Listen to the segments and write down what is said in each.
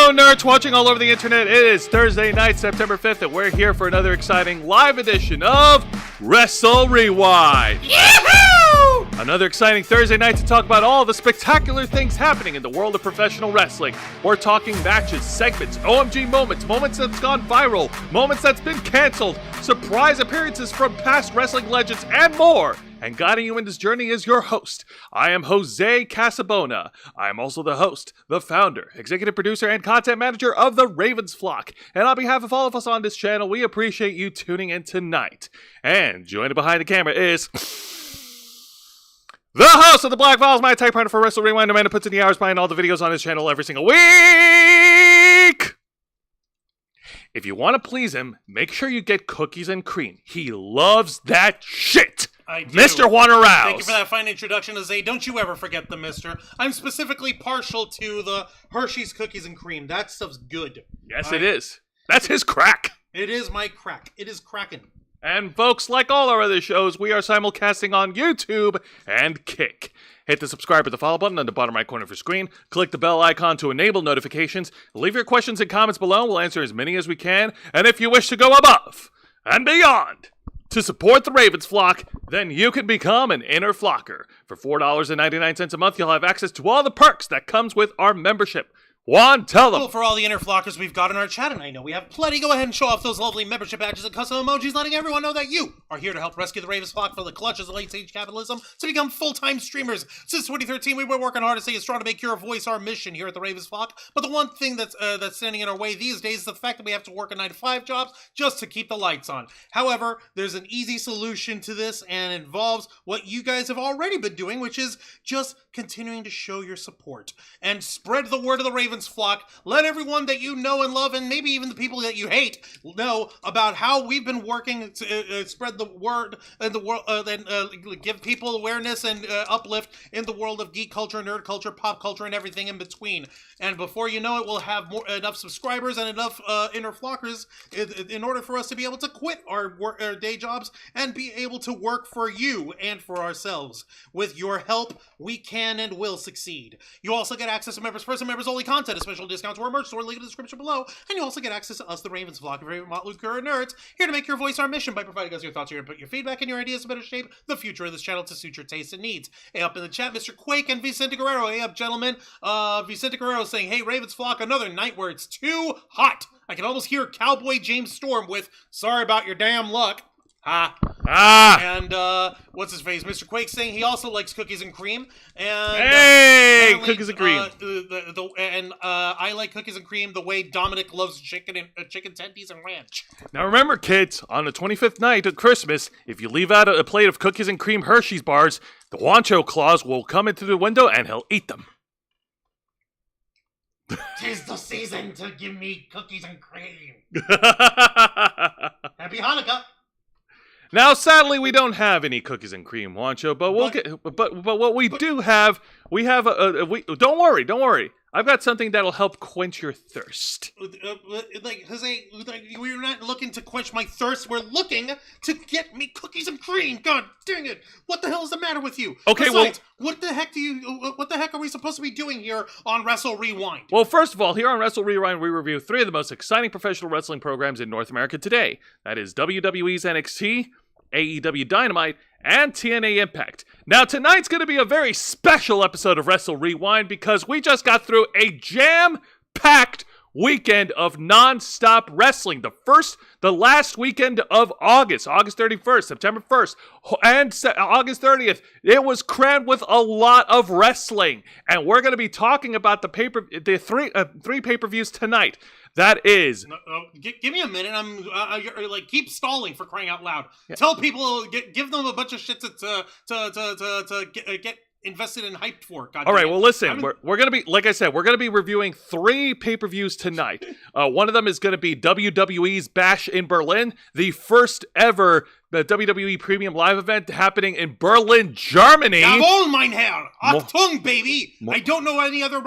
Hello, nerds watching all over the internet. It is Thursday night, September 5th, and we're here for another exciting live edition of Wrestle Wrewind. Yahoo! Another exciting Thursday night to talk about all the spectacular things happening in the world of professional wrestling. We're talking matches, segments, OMG moments, moments that's gone viral, moments that's been canceled, surprise appearances from past wrestling legends, and more. And guiding you in this journey is your host. I am Jose Casabona. I am also the host, the founder, executive producer, and content manager of the Ravens Flock. And on behalf of all of us on this channel, we appreciate you tuning in tonight. And joining behind the camera is the host of the Black Files, my typewriter for Wrestle Rewind, the man who puts in the hours behind all the videos on his channel every single week. If you want to please him, make sure you get cookies and cream. He loves that shit. I do. Mr. Warner Rouse. Thank you for that fine introduction, Jose. Don't you ever forget the mister. I'm specifically partial to the Hershey's Cookies and Cream. That stuff's good. Yes, it is. That's his crack. It is my crack. It is cracking. And folks, like all our other shows, we are simulcasting on YouTube and Kick. Hit the subscribe or the follow button on the bottom right corner of your screen. Click the bell icon to enable notifications. Leave your questions and comments below. We'll answer as many as we can. And if you wish to go above and beyond to support the Ravens Flock, then you can become an Inner Flocker. For $4.99 a month, you'll have access to all the perks that comes with our membership. Juan, tell them. Well, for all the Inner Flockers we've got in our chat, and I know we have plenty, go ahead and show off those lovely membership badges and custom emojis, letting everyone know that you are here to help rescue the Ravens Flock from the clutches of late-stage capitalism to become full-time streamers. Since 2013, we've been working hard to stay strong to make your voice our mission here at the Ravens Flock, but the one thing that's standing in our way these days is the fact that we have to work a 9-to-5 job just to keep the lights on. However, there's an easy solution to this, and it involves what you guys have already been doing, which is just continuing to show your support and spread the word of the Ravens Flock. Let everyone that you know and love, and maybe even the people that you hate, know about how we've been working to spread the word in the world, and give people awareness and uplift in the world of geek culture, nerd culture, pop culture, and everything in between. And before you know it, we'll have enough subscribers and enough Inner Flockers in order for us to be able to quit our day jobs and be able to work for you and for ourselves. With your help, we can and will succeed. You also get access to members first and members only content, special discounts to our merch store, link in the description below, and you also get access to us, the Ravens Flock, your favorite Motley Crew nerds, here to make your voice our mission by providing us your thoughts, your input, your feedback, and your ideas to better shape the future of this channel to suit your tastes and needs. Hey, up in the chat, Mr. Quake and Vicente Guerrero. Hey up, gentlemen. Vicente Guerrero saying, hey, Ravens Flock, another night where it's too hot. I can almost hear Cowboy James Storm with, sorry about your damn luck. And what's his face? Mr. Quake saying he also likes cookies and cream. And hey, cookies and cream. I like cookies and cream the way Dominic loves chicken tendies and ranch. Now remember, kids, on the 25th night of Christmas, if you leave out a plate of cookies and cream Hershey's bars, the Wancho Claus will come into the window and he'll eat them. 'Tis the season to give me cookies and cream. Happy Hanukkah. Now, sadly, we don't have any cookies and cream, Wancho, but we'll get. But what we do have, we have don't worry. I've got something that'll help quench your thirst. Jose, we're not looking to quench my thirst. We're looking to get me cookies and cream. God dang it! What the hell is the matter with you? Okay, besides, what the heck are we supposed to be doing here on Wrestle Rewind? Well, first of all, here on Wrestle Rewind, we review 3 of the most exciting professional wrestling programs in North America today. That is WWE's NXT, AEW Dynamite, and TNA Impact. Now, tonight's going to be a very special episode of Wrestle Rewind because we just got through a jam-packed weekend of non-stop wrestling. The last weekend of August 31st, September 1st, and August 30th. It was crammed with a lot of wrestling, and we're going to be talking about the three pay-per-views tonight. That is. Give me a minute. Keep stalling for crying out loud. Yeah. Tell people, give them a bunch of shit to get invested and hyped for. God all right, well, listen, we're going to be, like I said, we're going to be reviewing 3 pay-per-views tonight. One of them is going to be WWE's Bash in Berlin, the first ever WWE Premium Live event happening in Berlin, Germany. Jawohl, mein Herr! Achtung, baby! I don't know any other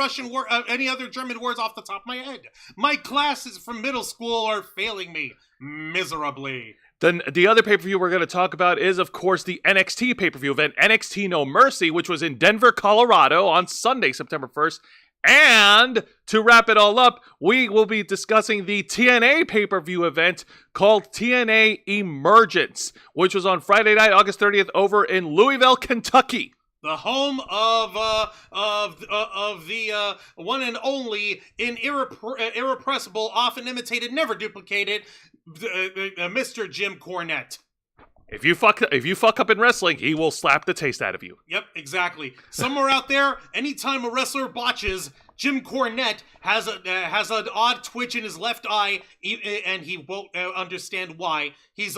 any other German words off the top of my head. My classes from middle school are failing me miserably. Then the other pay-per-view we're going to talk about is, of course, the NXT pay-per-view event, NXT No Mercy, which was in Denver, Colorado on Sunday, September 1st. And to wrap it all up, we will be discussing the TNA pay-per-view event called TNA Emergence, which was on Friday night, August 30th, over in Louisville, Kentucky. The home of the one and only, irrepressible, often imitated, never duplicated, Mr. Jim Cornette. If you fuck up in wrestling, he will slap the taste out of you. Yep, exactly. Somewhere out there, anytime a wrestler botches, Jim Cornette has an odd twitch in his left eye, and he won't understand why. He's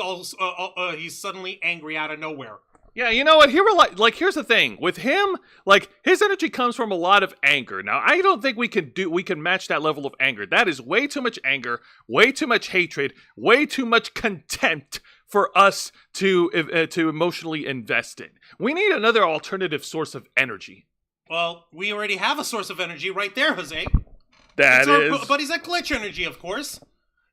suddenly angry out of nowhere. Yeah, you know what? Here's the thing with him. Like, his energy comes from a lot of anger. Now, I don't think we can match that level of anger. That is way too much anger, way too much hatred, way too much contempt for us to emotionally invest in. We need another alternative sourch of energy. Well, we already have a source of energy right there, Jose. But he's at Glitch Energy, of course.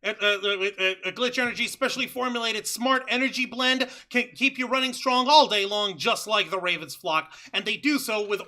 A Glitch Energy specially formulated smart energy blend can keep you running strong all day long, just like the Ravens flock. And they do so with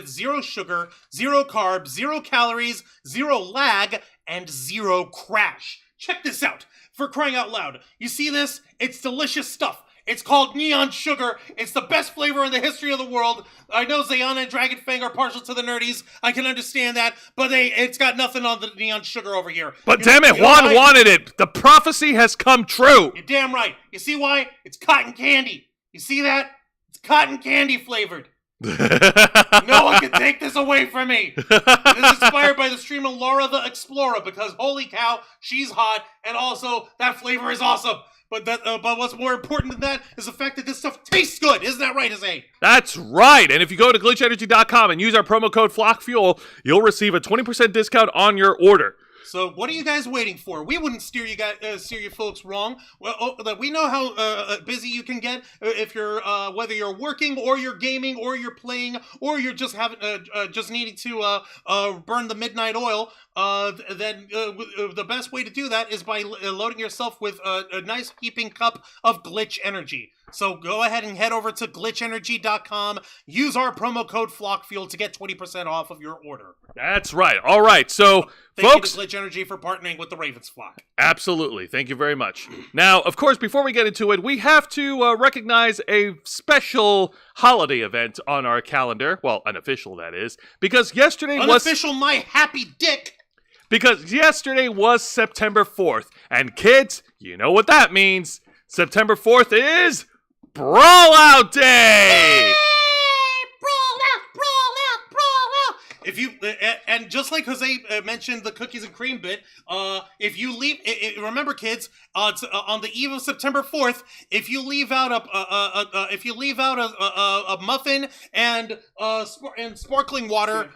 zero sugar, zero carbs, 0 calories, 0 lag, and 0 crash. Check this out. For crying out loud. You see this? It's delicious stuff. It's called Neon Sugar. It's the best flavor in the history of the world. I know Zayana and Dragonfang are partial to the nerdies. I can understand that. But it's got nothing on the Neon Sugar over here. But damn it, Juan wanted it. The prophecy has come true. You're damn right. You see why? It's cotton candy. You see that? It's cotton candy flavored. No one can take this away from me. This is inspired by the streamer Laura the Explorer because holy cow, she's hot, and also that flavor is awesome. But what's more important than that is the fact that this stuff tastes good. Isn't that right, Jose? That's right. And if you go to glitchenergy.com and use our promo code FlockFuel, you'll receive a 20% discount on your order. So what are you guys waiting for? We wouldn't steer you folks wrong. Well, we know how busy you can get if you're whether you're working or you're gaming or you're playing or you're just just needing to burn the midnight oil. Then the best way to do that is by loading yourself with a nice heaping cup of Glitch Energy. So go ahead and head over to glitchenergy.com. Use our promo code FlockFuel to get 20% off of your order. That's right. All right. So, Thank folks, you to Glitch Energy for partnering with the Ravens flock. Absolutely. Thank you very much. Now, of course, before we get into it, we have to recognize a special holiday event on our calendar. Well, unofficial, that is. Because yesterday Unofficial, my happy dick! Because yesterday was September 4th. And kids, you know what that means. September 4th is Brawl Out Day! If you and just like Jose mentioned the cookies and cream bit, if you leave, remember kids, on the eve of September 4th, if you leave out a muffin and sparkling water,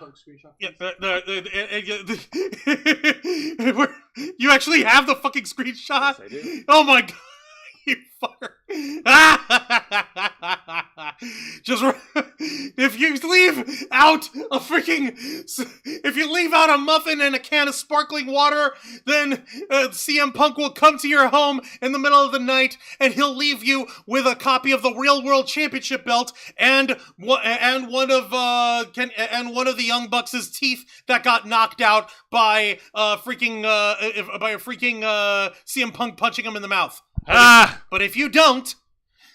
you actually have the fucking screenshot. Yes, I do. Oh my god. You fucker. Just if you leave out a muffin and a can of sparkling water, then CM Punk will come to your home in the middle of the night and he'll leave you with a copy of the Real World Championship belt and one of the Young Bucks' teeth that got knocked out by a freaking CM Punk punching him in the mouth. But if you don't,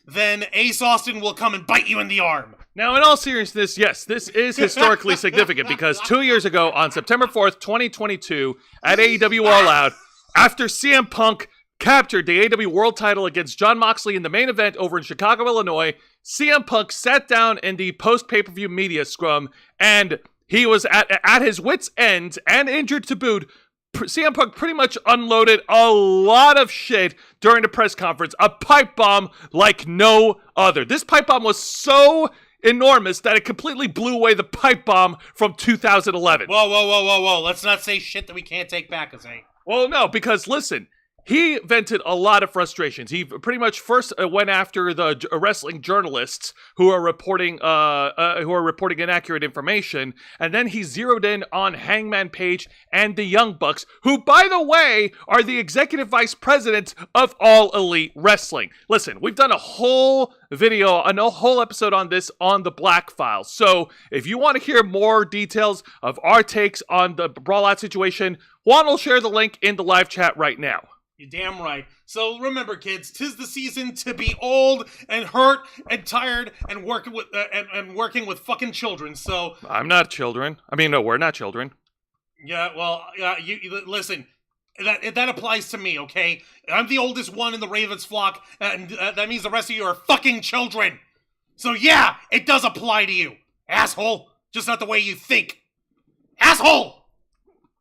then Ace Austin will come and bite you in the arm. Now, in all seriousness, yes, this is historically significant because 2 years ago, on September 4th, 2022, at AEW All Out, after CM Punk captured the AEW World title against Jon Moxley in the main event over in Chicago, Illinois, CM Punk sat down in the post-pay-per-view media scrum, and he was at his wit's end and injured to boot. CM Punk pretty much unloaded a lot of shit during the press conference, a pipe bomb like no other. This pipe bomb was so enormous that it completely blew away the pipe bomb from 2011. Whoa. Let's not say shit that we can't take back, Jose. Well, no, because listen, he vented a lot of frustrations. He pretty much first went after the wrestling journalists who are reporting inaccurate information, and then he zeroed in on Hangman Page and the Young Bucks, who, by the way, are the executive vice president of All Elite Wrestling. Listen, we've done a whole video, a whole episode on this on the Black Files. So if you want to hear more details of our takes on the Brawlout situation, Juan will share the link in the live chat right now. You're damn right. So remember, kids, 'tis the season to be old and hurt and tired and working with fucking children. So I'm not children. I mean, no, we're not children. Yeah, well, you listen. That applies to me, okay? I'm the oldest one in the Ravens flock, and that means the rest of you are fucking children. So yeah, it does apply to you, asshole. Just not the way you think, asshole.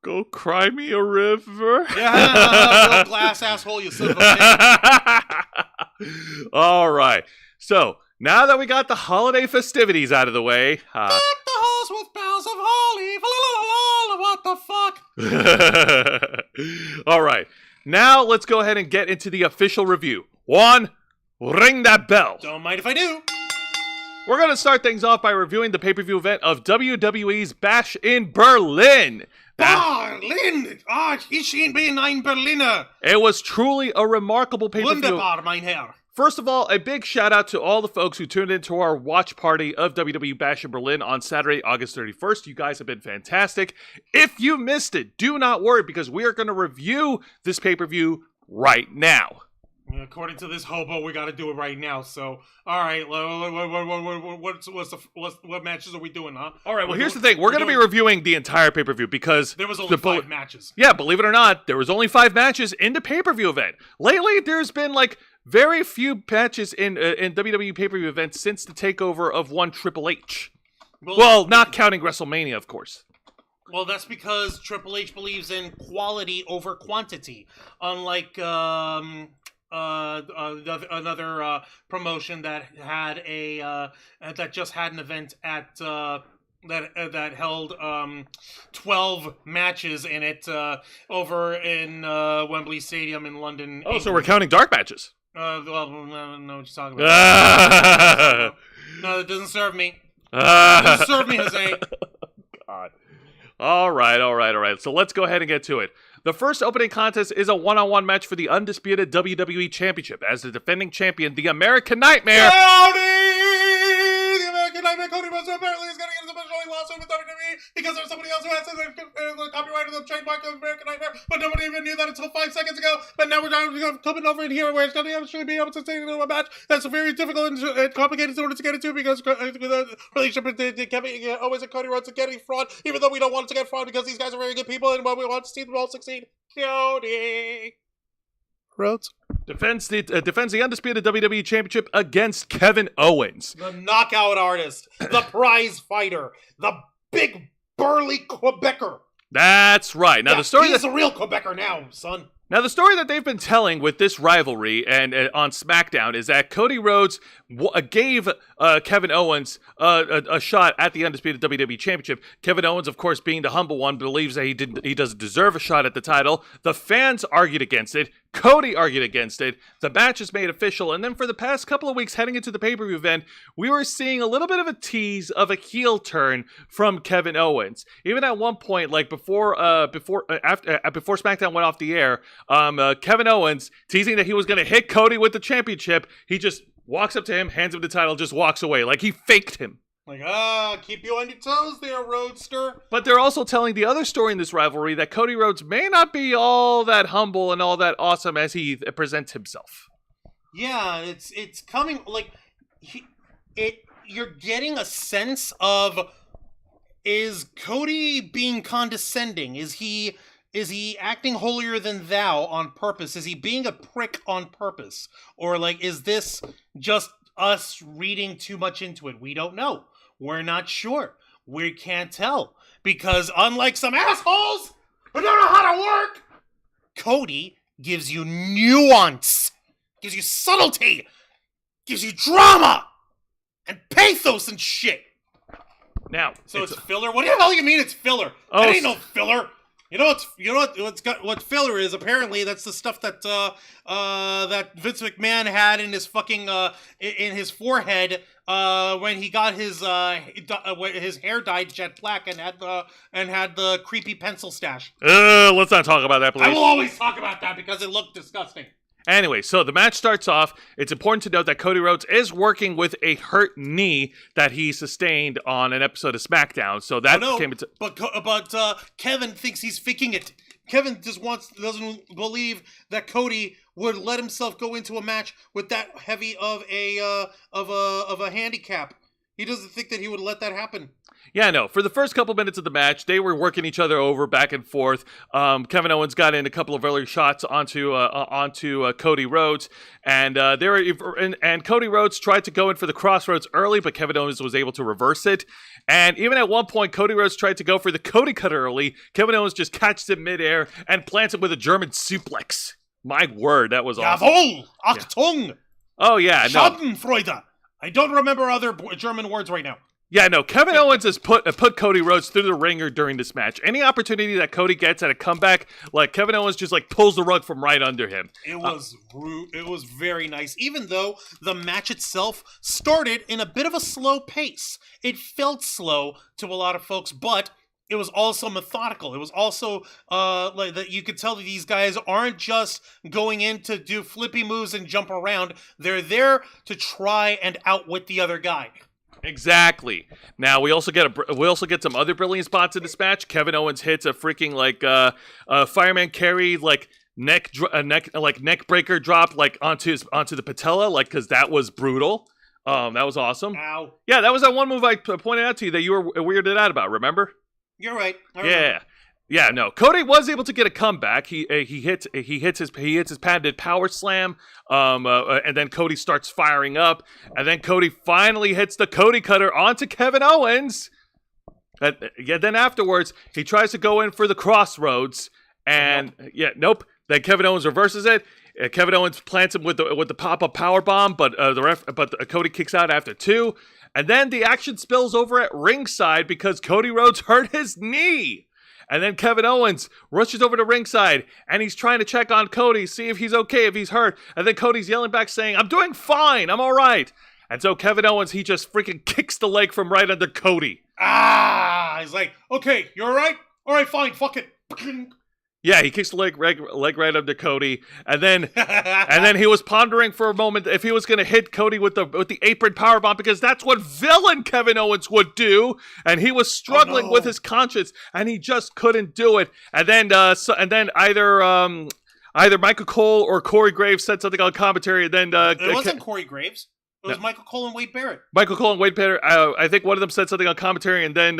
Go cry me a river. Yeah, little glass asshole, you son of a bitch. All right. So now that we got the holiday festivities out of the way, deck the halls with boughs of holly. What the fuck? All right. Now let's go ahead and get into the official review. Juan, ring that bell. Don't mind if I do. We're going to start things off by reviewing the pay-per-view event of WWE's Bash in Berlin. Berlin! Ich bin ein Berliner. It was truly a remarkable pay-per-view. Wunderbar, mein Herr. First of all, a big shout out to all the folks who tuned into our watch party of WWE Bash in Berlin on Saturday, August 31st. You guys have been fantastic. If you missed it, do not worry, because we are going to review this pay-per-view right now. According to this hobo, we got to do it right now. So, all right, what matches are we doing, huh? All right, well, here's the thing. We're going to be reviewing the entire pay-per-view because there was only 5 matches. Yeah, believe it or not, there was only 5 matches in the pay-per-view event. Lately, there's been like very few matches in WWE pay-per-view events since the takeover of one Triple H. Well, not counting WrestleMania, of course. Well, that's because Triple H believes in quality over quantity, unlike another promotion that had that just had an event at that held 12 matches in it over in Wembley Stadium in London. Oh, England. So we're counting dark matches. Well, no, know what you're talking about. No, that doesn't serve me. Doesn't serve me, Jose. God. All right. So let's go ahead and get to it. The first opening contest is a one-on-one match for the undisputed WWE Championship as the defending champion, the American Nightmare. Howdy! The American Nightmare, Cody Rhodes, apparently is going to get a special lawsuit with WWE because there's somebody else who has the copyright of the trademark of American Nightmare, but nobody even knew that until 5 seconds ago. But now we're coming over in here where it's going to actually be able to say a match that's very difficult and complicated in order to get into because the relationship with Kevin Owens and Cody Rhodes is getting fraud, even though we don't want it to get fraud because these guys are very good people and we want to see them all succeed. Cody Rhodes defends the undisputed WWE Championship against Kevin Owens, the knockout artist, the prize fighter, the big burly Quebecer. That's right. Now the story is a real Quebecer now, son. Now, the story that they've been telling with this rivalry and on SmackDown is that Cody Rhodes gave Kevin Owens a shot at the undisputed WWE Championship. Kevin Owens, of course, being the humble one, believes that he doesn't deserve a shot at the title. The fans argued against it. Cody argued against it. The match is made official. And then for the past couple of weeks heading into the pay-per-view event, we were seeing a little bit of a tease of a heel turn from Kevin Owens. Even at one point, like before SmackDown went off the air, Kevin Owens teasing that he was going to hit Cody with the championship. He just walks up to him, hands him the title, just walks away. Like he faked him. Like, keep you on your toes there, Roadster. But they're also telling the other story in this rivalry that Cody Rhodes may not be all that humble and all that awesome as he presents himself. Yeah, it's coming, like, you're getting a sense of, is Cody being condescending? Is he acting holier than thou on purpose? Is he being a prick on purpose? Or, like, is this just us reading too much into it? We don't know. We're not sure. We can't tell. Because unlike some assholes who don't know how to work, Cody gives you nuance, gives you subtlety, gives you drama, and pathos and shit. Now, so it's filler? What the hell do you mean it's filler? That ain't no filler. What filler is? Apparently, that's the stuff that that Vince McMahon had in his fucking in his forehead when he got his hair dyed jet black and had the creepy pencil stash. Let's not talk about that, please. I will always talk about that because it looked disgusting. Anyway, so the match starts off. It's important to note that Cody Rhodes is working with a hurt knee that he sustained on an episode of SmackDown. So that came into... But Kevin thinks he's faking it. Kevin doesn't believe that Cody would let himself go into a match with that heavy of a handicap. He doesn't think that he would let that happen. Yeah, no. For the first couple minutes of the match, they were working each other over back and forth. Kevin Owens got in a couple of early shots onto Cody Rhodes, and Cody Rhodes tried to go in for the crossroads early, but Kevin Owens was able to reverse it. And even at one point, Cody Rhodes tried to go for the Cody cutter early. Kevin Owens just catches it midair and plants it with a German suplex. My word, that was awesome. Jawohl! Achtung! Yeah. Oh yeah, no. Schadenfreude. I don't remember other German words right now. Yeah, no, Kevin Owens has put Cody Rhodes through the ringer during this match. Any opportunity that Cody gets at a comeback, like Kevin Owens just like pulls the rug from right under him. It was it was very nice, even though the match itself started in a bit of a slow pace. It felt slow to a lot of folks, but it was also methodical. It was also like that you could tell that these guys aren't just going in to do flippy moves and jump around. They're there to try and outwit the other guy. Exactly. Now we also get some other brilliant spots in this match. Kevin Owens hits a freaking fireman carry neck breaker drop onto the patella because that was brutal. That was awesome. Ow. Yeah, that was that one move I pointed out to you that you were weirded out about. Remember? You're right. Yeah, no. Cody was able to get a comeback. He hits his patented power slam, and then Cody starts firing up, and then Cody finally hits the Cody cutter onto Kevin Owens. Then afterwards, he tries to go in for the crossroads, and nope. Then Kevin Owens reverses it. Kevin Owens plants him with the pop-up power bomb, but Cody kicks out after 2, and then the action spills over at ringside because Cody Rhodes hurt his knee. And then Kevin Owens rushes over to ringside, and he's trying to check on Cody, see if he's okay, if he's hurt. And then Cody's yelling back saying, "I'm doing fine, I'm all right." And so Kevin Owens, he just freaking kicks the leg from right under Cody. He's like, "Okay, you all right? All right, fine, fuck it." Yeah, he kicks the leg right under Cody, and then he was pondering for a moment if he was going to hit Cody with the apron powerbomb because that's what villain Kevin Owens would do, and he was struggling with his conscience, and he just couldn't do it. And then either Michael Cole or Corey Graves said something on commentary, and then it wasn't Corey Graves. It was Michael Cole and Wade Barrett. Michael Cole and Wade Barrett. I think one of them said something on commentary, and then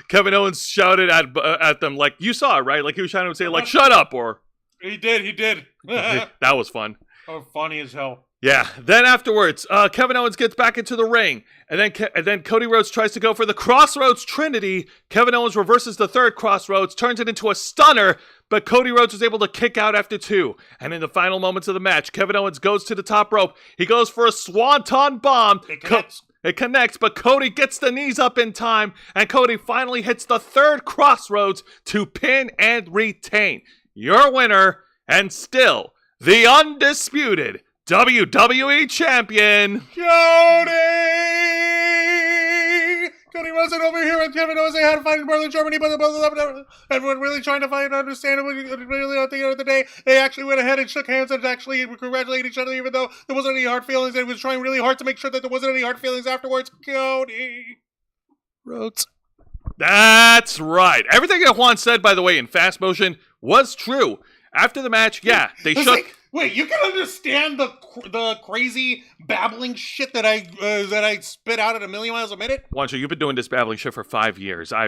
Kevin Owens shouted at them, like, you saw it, right? Like, he was trying to say, like, shut up, or... He did. That was fun. Oh, funny as hell. Yeah. Then afterwards, Kevin Owens gets back into the ring, and then Cody Rhodes tries to go for the Crossroads Trinity. Kevin Owens reverses the third Crossroads, turns it into a stunner, but Cody Rhodes was able to kick out after 2. And in the final moments of the match, Kevin Owens goes to the top rope. He goes for a Swanton Bomb. It connects, but Cody gets the knees up in time, and Cody finally hits the third Crossroads to pin and retain. Your winner, and still the undisputed WWE Champion, Cody wasn't over here with Kevin Owens. They had to fight in Berlin, Germany, but and we're really trying to find and understand it. Really, at the end of the day, they actually went ahead and shook hands and actually congratulated each other, even though there wasn't any hard feelings. They was trying really hard to make sure that there wasn't any hard feelings afterwards. Cody Rhodes. That's right. Everything that Juan said, by the way, in fast motion was true. After the match, yeah, they shook. Wait, you can understand the crazy babbling shit that I spit out at 1,000,000 miles a minute? Juancho, you've been doing this babbling shit for 5 years. I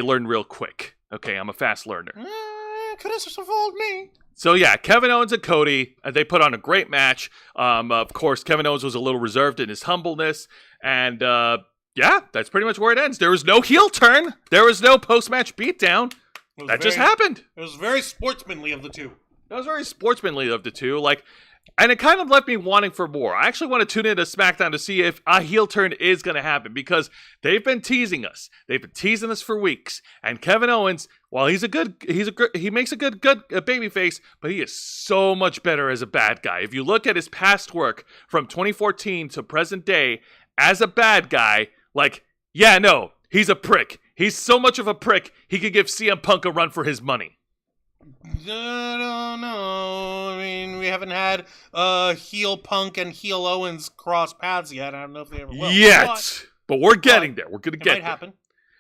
learned real quick. Okay, I'm a fast learner. Could have fooled me. So yeah, Kevin Owens and Cody, they put on a great match. Of course, Kevin Owens was a little reserved in his humbleness, and yeah, that's pretty much where it ends. There was no heel turn. There was no post-match beatdown. That just happened. It was very sportsmanly of the two. That was very sportsmanly of the two. Like, And it kind of left me wanting for more. I actually want to tune into SmackDown to see if a heel turn is going to happen because they've been teasing us. They've been teasing us for weeks. And Kevin Owens, while he makes a good baby face, but he is so much better as a bad guy. If you look at his past work from 2014 to present day as a bad guy, he's a prick. He's so much of a prick, he could give CM Punk a run for his money. I don't know. I mean, we haven't had heel Punk and heel Owens cross paths yet. I don't know if they ever will. But we're getting there. We're going to get there. It might happen.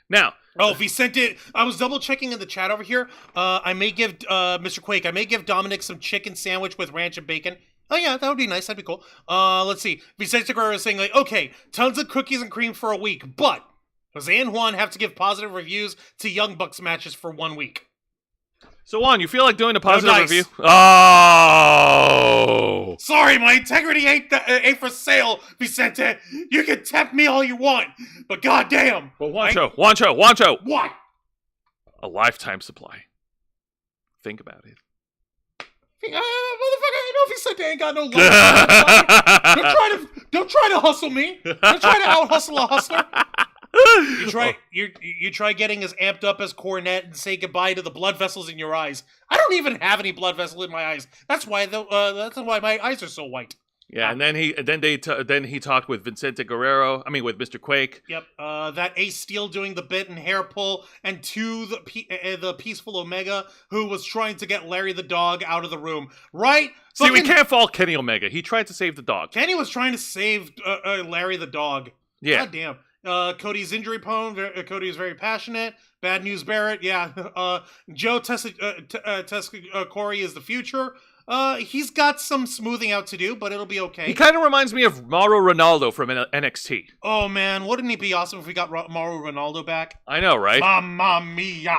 Now. Oh, Vicente. I was double checking in the chat over here. I may give Mr. Quake, I may give Dominic some chicken sandwich with ranch and bacon. Oh, yeah, that would be nice. That'd be cool. Let's see. Vicente Guerrero is saying, okay, tons of cookies and cream for a week, but Jose and Juan have to give positive reviews to Young Bucks matches for 1 week. So, Juan, you feel like doing a positive review? Oh! Sorry, my integrity ain't for sale, Vicente. You can tempt me all you want, but goddamn. But Juancho. What? A lifetime supply. Think about it. Motherfucker, I know Vicente ain't got no love. Don't try to hustle me. Don't try to out-hustle a hustler. You try getting as amped up as Cornette and say goodbye to the blood vessels in your eyes. I don't even have any blood vessel in my eyes. That's why my eyes are so white. Yeah, and then he talked with Vicente Guerrero. I mean, with Mr. Quake. Yep. That Ace Steel doing the bit and hair pull, and the Peaceful Omega who was trying to get Larry the Dog out of the room. Right? See, we can't fault Kenny Omega. He tried to save the dog. Kenny was trying to save Larry the Dog. Yeah. God damn. Cody's injury prone. Cody is very passionate. Bad News Barrett. Yeah. Joe Corey is the future. He's got some smoothing out to do, but it'll be okay. He kind of reminds me of Mauro Ronaldo from NXT. Oh man, wouldn't it be awesome if we got Mauro Ronaldo back? I know, right? Mamma mia!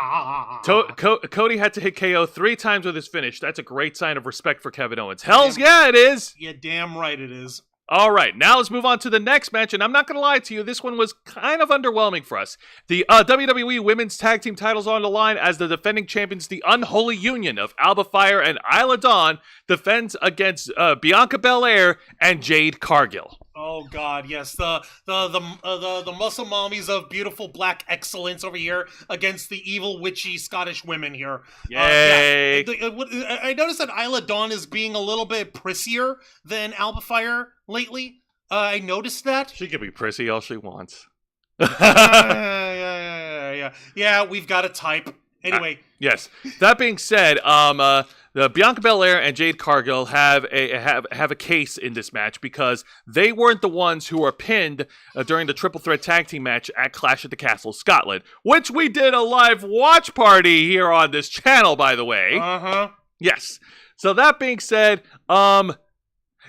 Cody had to hit KO 3 times with his finish. That's a great sign of respect for Kevin Owens. Yeah, it is. Yeah, damn right it is. All right, now let's move on to the next match, and I'm not going to lie to you, this one was kind of underwhelming for us. The WWE Women's Tag Team titles on the line as the defending champions, the Unholy Union of Alba Fire and Isla Dawn, defends against Bianca Belair and Jade Cargill. Oh God, yes, the muscle mommies of beautiful black excellence over here against the evil witchy Scottish women here. Yay! I noticed that Isla Dawn is being a little bit prissier than Alba Fire lately. I noticed that. She can be prissy all she wants. Yeah, we've got a type. Anyway. Yes. That being said, the Bianca Belair and Jade Cargill have a case in this match because they weren't the ones who were pinned during the triple threat tag team match at Clash at the Castle Scotland, which we did a live watch party here on this channel, by the way. Yes. So that being said, like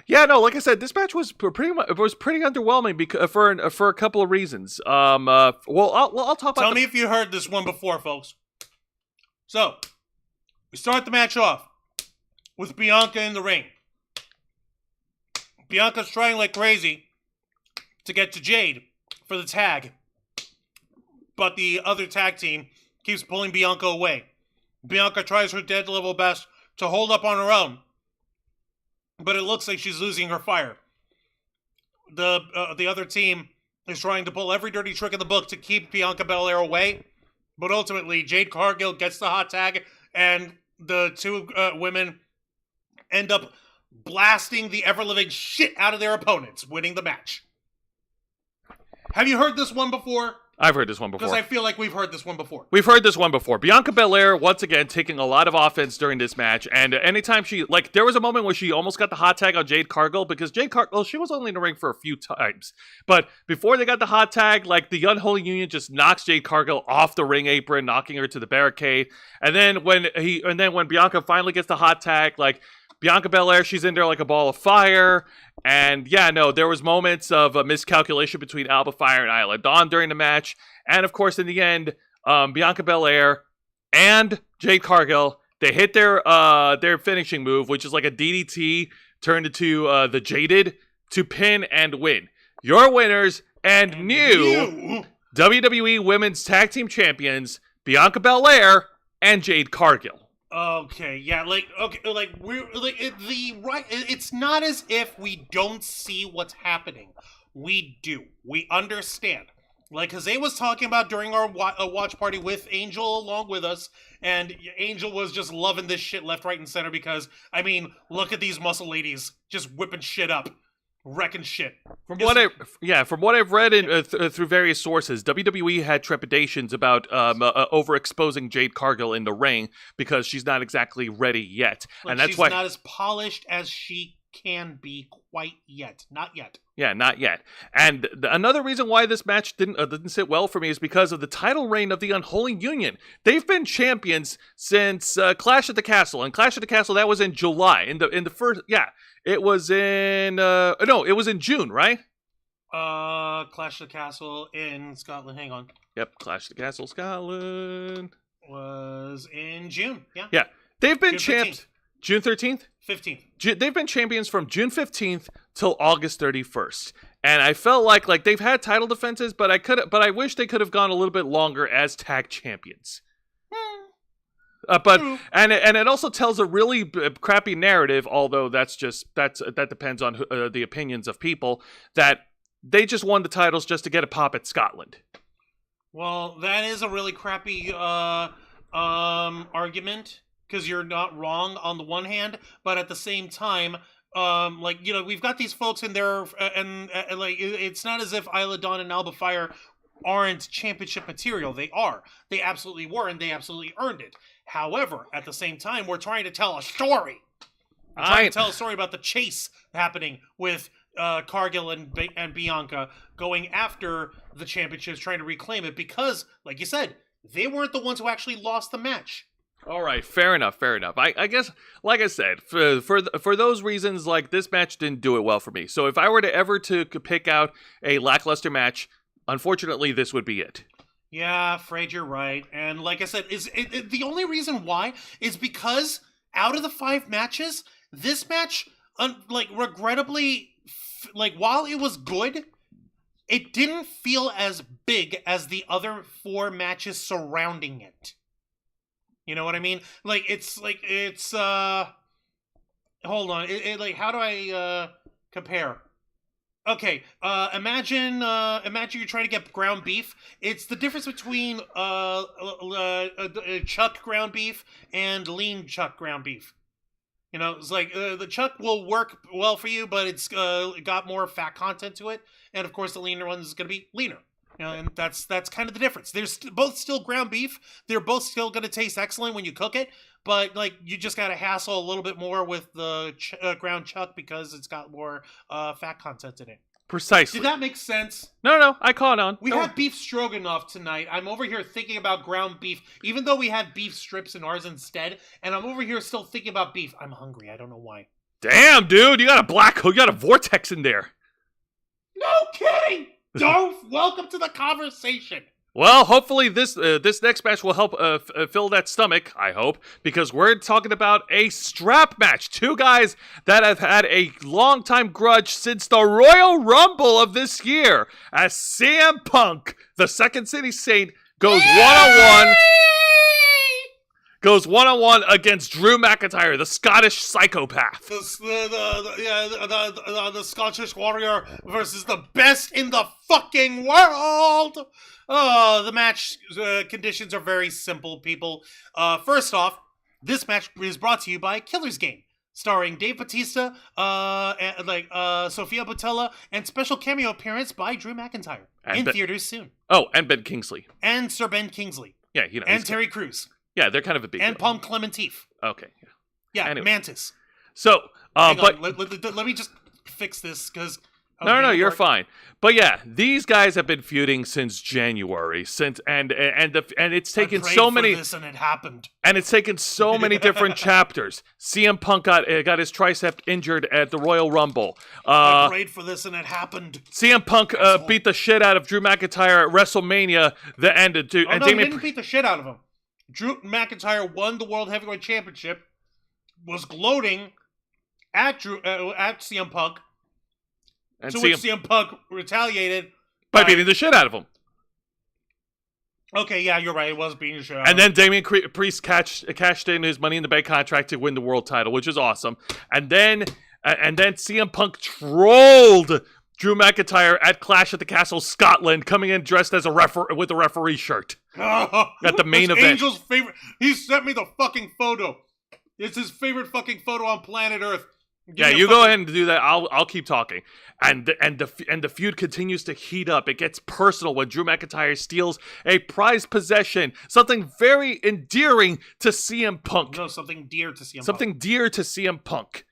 I said, this match was pretty underwhelming for a couple of reasons. I'll talk about. Tell me if you heard this one before, folks. So, we start the match off with Bianca in the ring. Bianca's trying like crazy to get to Jade for the tag, but the other tag team keeps pulling Bianca away. Bianca tries her dead level best to hold up on her own, but it looks like she's losing her fire. The other team is trying to pull every dirty trick in the book to keep Bianca Belair away. But ultimately, Jade Cargill gets the hot tag, and the two women end up blasting the ever-living shit out of their opponents, winning the match. Have you heard this one before? I've heard this one before. Because I feel like we've heard this one before. We've heard this one before. Bianca Belair, once again, taking a lot of offense during this match. And anytime there was a moment where she almost got the hot tag on Jade Cargill because Jade Cargill, she was only in the ring for a few times. But before they got the hot tag, the Unholy Union just knocks Jade Cargill off the ring apron, knocking her to the barricade. And then when Bianca finally gets the hot tag, Bianca Belair, she's in there like a ball of fire. And there was moments of a miscalculation between Alba Fire and Isla Dawn during the match. And of course, in the end, Bianca Belair and Jade Cargill, they hit their finishing move, which is like a DDT turned into the Jaded to pin and win. Your winners and new WWE Women's Tag Team Champions, Bianca Belair and Jade Cargill. Okay, yeah, it's not as if we don't see what's happening. We do. We understand. Like Jose was talking about during our watch party with Angel along with us, and Angel was just loving this shit left, right, and center because, I mean, look at these muscle ladies just whipping shit up, wrecking shit. From what I've read through various sources, WWE had trepidations about overexposing Jade Cargill in the ring because she's not exactly ready yet, and that's why she's not as polished as she can be quite yet. Not yet. Yeah, not yet. And another reason why this match didn't sit well for me is because of the title reign of the Unholy Union. They've been champions since Clash at the Castle, and Clash at the Castle, that was in July. In the first, it was in it was in June, right? Clash of the Castle in Scotland. Hang on. Yep, Clash of the Castle, Scotland was in June. Yeah. Yeah, they've been champs. June 13th? 15th. They've been champions from June 15th till August 31st. And I felt like they've had title defenses, but I wish they could have gone a little bit longer as tag champions. And it also tells a really crappy narrative, although that depends on the opinions of people, that they just won the titles just to get a pop at Scotland. Well, that is a really crappy argument. Because you're not wrong on the one hand, but at the same time, we've got these folks in there, and it's not as if Isla Dawn and Alba Fire aren't championship material. They are. They absolutely were, and they absolutely earned it. However, at the same time, we're trying to tell a story. We're trying to tell a story about the chase happening with Cargill and Bianca going after the championships, trying to reclaim it, because, like you said, they weren't the ones who actually lost the match. All right, fair enough. I guess, like I said, for those reasons, like, this match didn't do it well for me. So if I were to ever pick out a lackluster match, unfortunately, this would be it. Yeah, afraid you're right. And like I said, the only reason why is because out of the 5 matches, this match, regrettably, while it was good, it didn't feel as big as the other 4 matches surrounding it. You know what I mean? Hold on. How do I compare? Okay, imagine you're trying to get ground beef. It's the difference between chuck ground beef and lean chuck ground beef. You know, it's like the chuck will work well for you, but it's got more fat content to it, and of course the leaner one is going to be leaner. You know, and that's kind of the difference. They're both still ground beef. They're both still going to taste excellent when you cook it, but you just got to hassle a little bit more with the ground chuck because it's got more fat content in it. Precisely. Did that make sense? No, I caught on. We had beef stroganoff tonight. I'm over here thinking about ground beef, even though we had beef strips in ours instead, and I'm over here still thinking about beef. I'm hungry. I don't know why. Damn, dude, you got a black hole. You got a vortex in there. No kidding! Welcome to the conversation. Well, hopefully this next match will help fill that stomach, I hope, because we're talking about a strap match. 2 guys that have had a long-time grudge since the Royal Rumble of this year, as CM Punk, the Second City Saint, goes one-on-one against Drew McIntyre, the Scottish psychopath. The Scottish warrior versus the best in the fucking world. Oh, the match conditions are very simple, people. First off, this match is brought to you by Killer's Game, starring Dave Bautista, Sophia Boutella, and special cameo appearance by Drew McIntyre in theaters soon. Oh, and Ben Kingsley. And Sir Ben Kingsley. Yeah, and Terry Crews. Yeah, they're kind of a big and deal. Palm Clementif. Okay. Yeah, anyway. Mantis. So, let me just fix this because. No, you're fine. But yeah, these guys have been feuding since January, and it's taken so many. For this and it happened. And it's taken so many different chapters. CM Punk got his tricep injured at the Royal Rumble. I prayed for this and it happened. CM Punk beat the shit out of Drew McIntyre at WrestleMania. He didn't beat the shit out of him. Drew McIntyre won the World Heavyweight Championship, was gloating at CM Punk, which CM Punk retaliated by beating the shit out of him. Okay, yeah, you're right. It was beating the shit out And of him. then Damian Priest cashed in his Money in the Bank contract to win the world title, which is awesome. And then CM Punk trolled Drew McIntyre at Clash at the Castle, Scotland, coming in dressed as with a referee shirt at the main event. Angel's favorite. He sent me the fucking photo. It's his favorite fucking photo on planet Earth. Yeah, you go ahead and do that. I'll keep talking. And the feud continues to heat up. It gets personal when Drew McIntyre steals a prized possession, something very endearing to CM Punk. No, something dear to CM Punk. Something dear to CM Punk.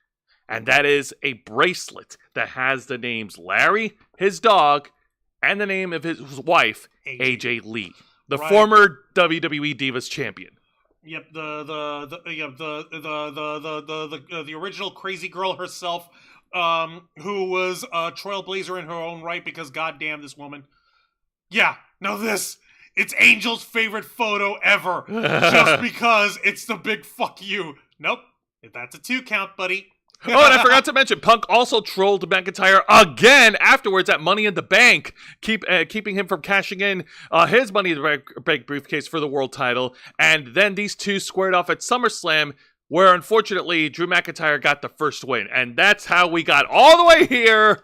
And that is a bracelet that has the names Larry, his dog, and the name of his wife, AJ Lee, the former WWE Divas champion. Yep, the original crazy girl herself, who was a trailblazer in her own right because goddamn this woman. Yeah, now it's Angel's favorite photo ever, just because it's the big fuck you. Nope, that's a 2 count, buddy. Oh, and I forgot to mention, Punk also trolled McIntyre again afterwards at Money in the Bank, keeping him from cashing in his Money in the Bank briefcase for the world title. And then these two squared off at SummerSlam, where unfortunately Drew McIntyre got the first win. And that's how we got all the way here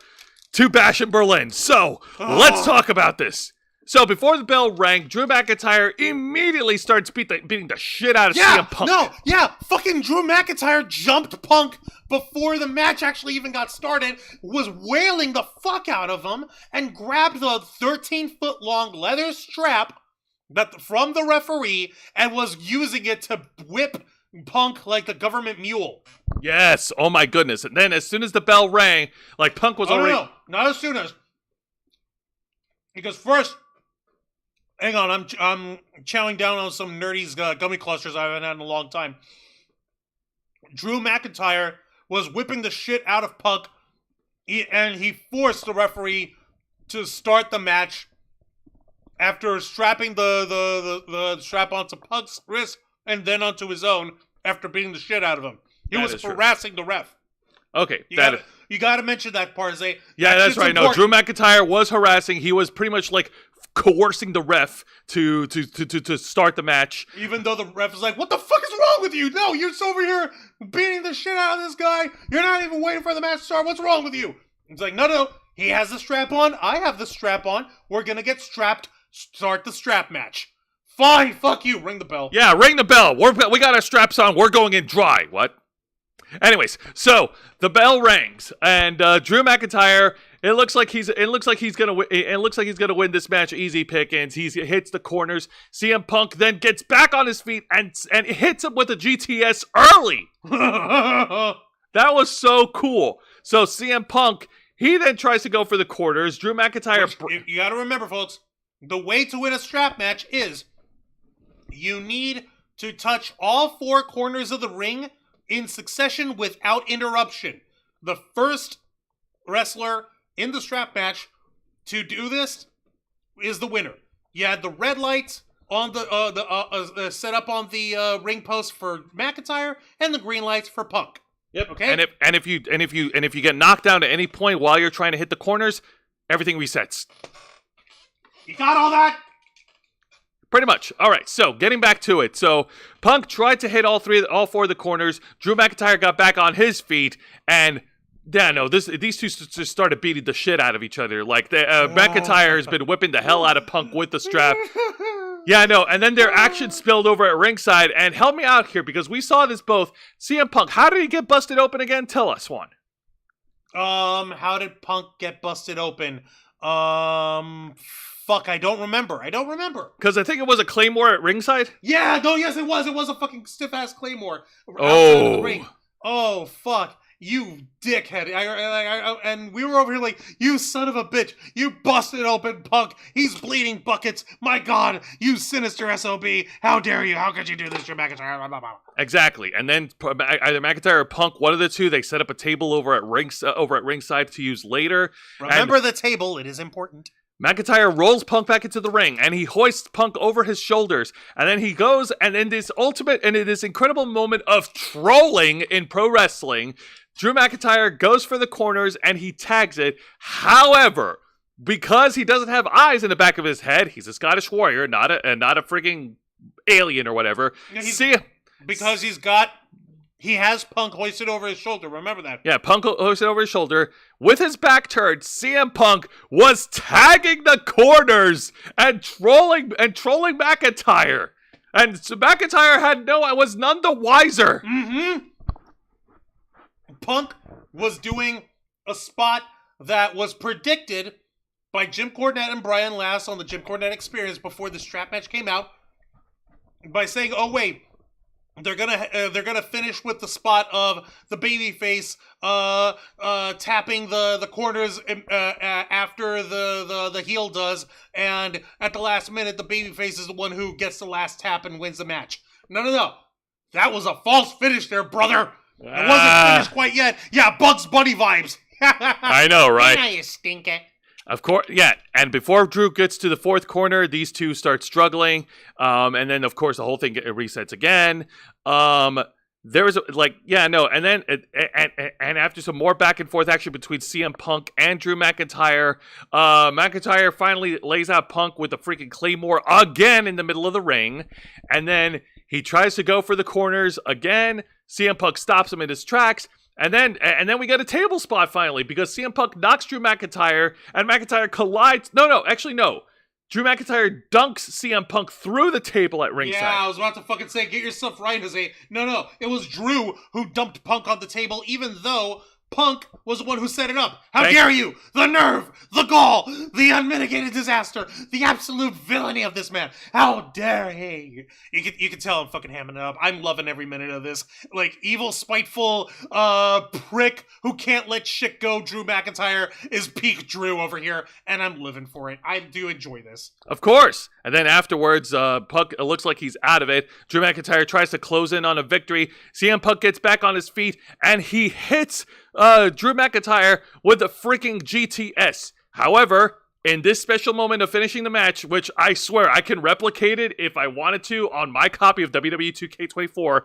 to Bash in Berlin. So, let's talk about this. So, before the bell rang, Drew McIntyre immediately starts beating the shit out of CM Punk. Fucking Drew McIntyre jumped Punk before the match actually even got started, was wailing the fuck out of him, and grabbed the 13-foot-long leather strap from the referee and was using it to whip Punk like a government mule. Yes, oh my goodness. And then as soon as the bell rang, like Punk was already... No, not as soon as. Because first... Hang on, I'm chowing down on some nerdy's gummy clusters I haven't had in a long time. Drew McIntyre was whipping the shit out of Punk, and he forced the referee to start the match after strapping the strap onto Punk's wrist and then onto his own after beating the shit out of him. He was harassing the ref. Okay, you gotta mention that part, Zay. Yeah, that's right. Important. No, Drew McIntyre was harassing. He was pretty much like coercing the ref to start the match. Even though the ref is like, what the fuck is wrong with you? No, you're over here beating the shit out of this guy. You're not even waiting for the match to start. What's wrong with you? It's like, no. He has the strap on. I have the strap on. We're gonna get strapped. Start the strap match. Fine, fuck you. Ring the bell. Yeah, ring the bell. We got our straps on. We're going in dry. What? Anyways, so the bell rings, and Drew McIntyre. It looks like he's gonna win this match. Easy pickings. He hits the corners. CM Punk then gets back on his feet and hits him with a GTS early. That was so cool. So CM Punk, he then tries to go for the corners. Drew McIntyre. You got to remember, folks, the way to win a strap match is you need to touch all 4 corners of the ring in succession without interruption. The first wrestler in the strap match to do this is the winner. You had the red lights on the set up on the ring post for McIntyre and the green lights for Punk. Yep. Okay. And if you get knocked down at any point while you're trying to hit the corners, everything resets. You got all that? Pretty much. All right, so getting back to it. So Punk tried to hit all 4 of the corners. Drew McIntyre got back on his feet, and these two just started beating the shit out of each other. Like McIntyre has been whipping the hell out of Punk with the strap. Yeah, I know. And then their action spilled over at ringside. And help me out here because we saw this both. CM Punk, how did he get busted open again? Tell us one. How did Punk get busted open? Fuck, I don't remember. Because I think it was a Claymore at ringside? Yeah, no, yes, it was. It was a fucking stiff-ass Claymore. Oh. The ring. Oh, fuck. You dickhead. And we were over here like, you son of a bitch. You busted open Punk. He's bleeding buckets. My God, you sinister SOB. How dare you? How could you do this to McIntyre? Exactly. And then either McIntyre or Punk, one of the two, they set up a table over at ringside to use later. Remember the table. It is important. McIntyre rolls Punk back into the ring, and he hoists Punk over his shoulders. And then he goes, and in this incredible moment of trolling in pro wrestling, Drew McIntyre goes for the corners, and he tags it. However, because he doesn't have eyes in the back of his head, he's a Scottish warrior, not a freaking alien or whatever. Yeah, because he has Punk hoisted over his shoulder. Remember that. Yeah, Punk hoisted over his shoulder. With his back turned, CM Punk was tagging the corners and trolling McIntyre. And so McIntyre was none the wiser. Mm-hmm. Punk was doing a spot that was predicted by Jim Cornette and Brian Last on the Jim Cornette Experience before the strap match came out by saying, "Oh wait, they're gonna finish with the spot of the babyface tapping the corners after the heel does, and at the last minute the babyface is the one who gets the last tap and wins the match." No, that was a false finish there, brother. It wasn't finished quite yet. Yeah, Bugs Bunny vibes. I know, right? Yeah, you stinker. Of course, yeah. And before Drew gets to the fourth corner, these two start struggling. And then, of course, the whole thing resets again. There was and then and after some more back and forth action between CM Punk and Drew McIntyre, McIntyre finally lays out Punk with a freaking Claymore again in the middle of the ring. And then he tries to go for the corners again. CM Punk stops him in his tracks. And then we get a table spot finally because CM Punk knocks Drew McIntyre and McIntyre collides. No. Drew McIntyre dunks CM Punk through the table at ringside. Yeah, I was about to fucking say, get yourself right, Jose. No. It was Drew who dumped Punk on the table, even though Punk was the one who set it up. How dare you? The nerve, the gall, the unmitigated disaster, the absolute villainy of this man. How dare he? You can tell I'm fucking hamming it up. I'm loving every minute of this. Like, evil, spiteful, prick who can't let shit go. Drew McIntyre is peak Drew over here, and I'm living for it. I do enjoy this. Of course. And then afterwards, Punk, it looks like he's out of it. Drew McIntyre tries to close in on a victory. CM Punk gets back on his feet, and he hits Drew McIntyre with the freaking GTS. However, in this special moment of finishing the match, which I swear I can replicate it if I wanted to on my copy of WWE 2K24,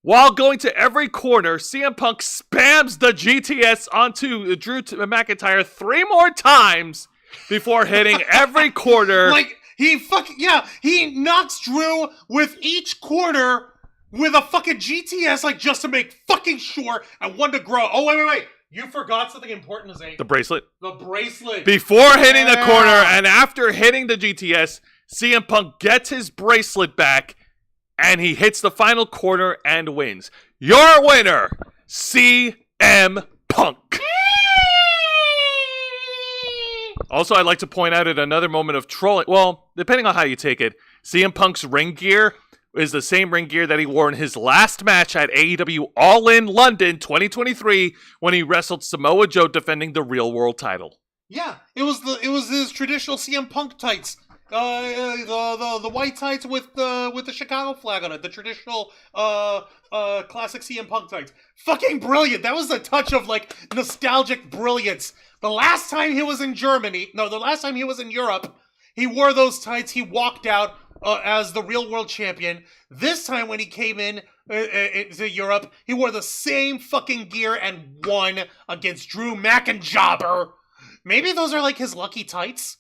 while going to every corner, CM Punk spams the GTS onto Drew McIntyre 3 more times before hitting every corner. Like, he knocks Drew with each corner with a fucking GTS, like, just to make fucking sure and one to grow. Oh, wait. You forgot something important, Zane. The bracelet. The bracelet. Before hitting the corner and after hitting the GTS, CM Punk gets his bracelet back and he hits the final corner and wins. Your winner, CM Punk. Also, I'd like to point out at another moment of trolling. Well, depending on how you take it, CM Punk's ring gear is the same ring gear that he wore in his last match at AEW All In London 2023 when he wrestled Samoa Joe defending the Real World title. Yeah, it was his traditional CM Punk tights. The white tights with the Chicago flag on it, the traditional classic CM Punk tights. Fucking brilliant. That was a touch of like nostalgic brilliance. The last time he was in Europe, he wore those tights. He walked out as the Real World Champion. This time when he came in to Europe, he wore the same fucking gear and won against Drew McIntyre. Maybe those are like his lucky tights.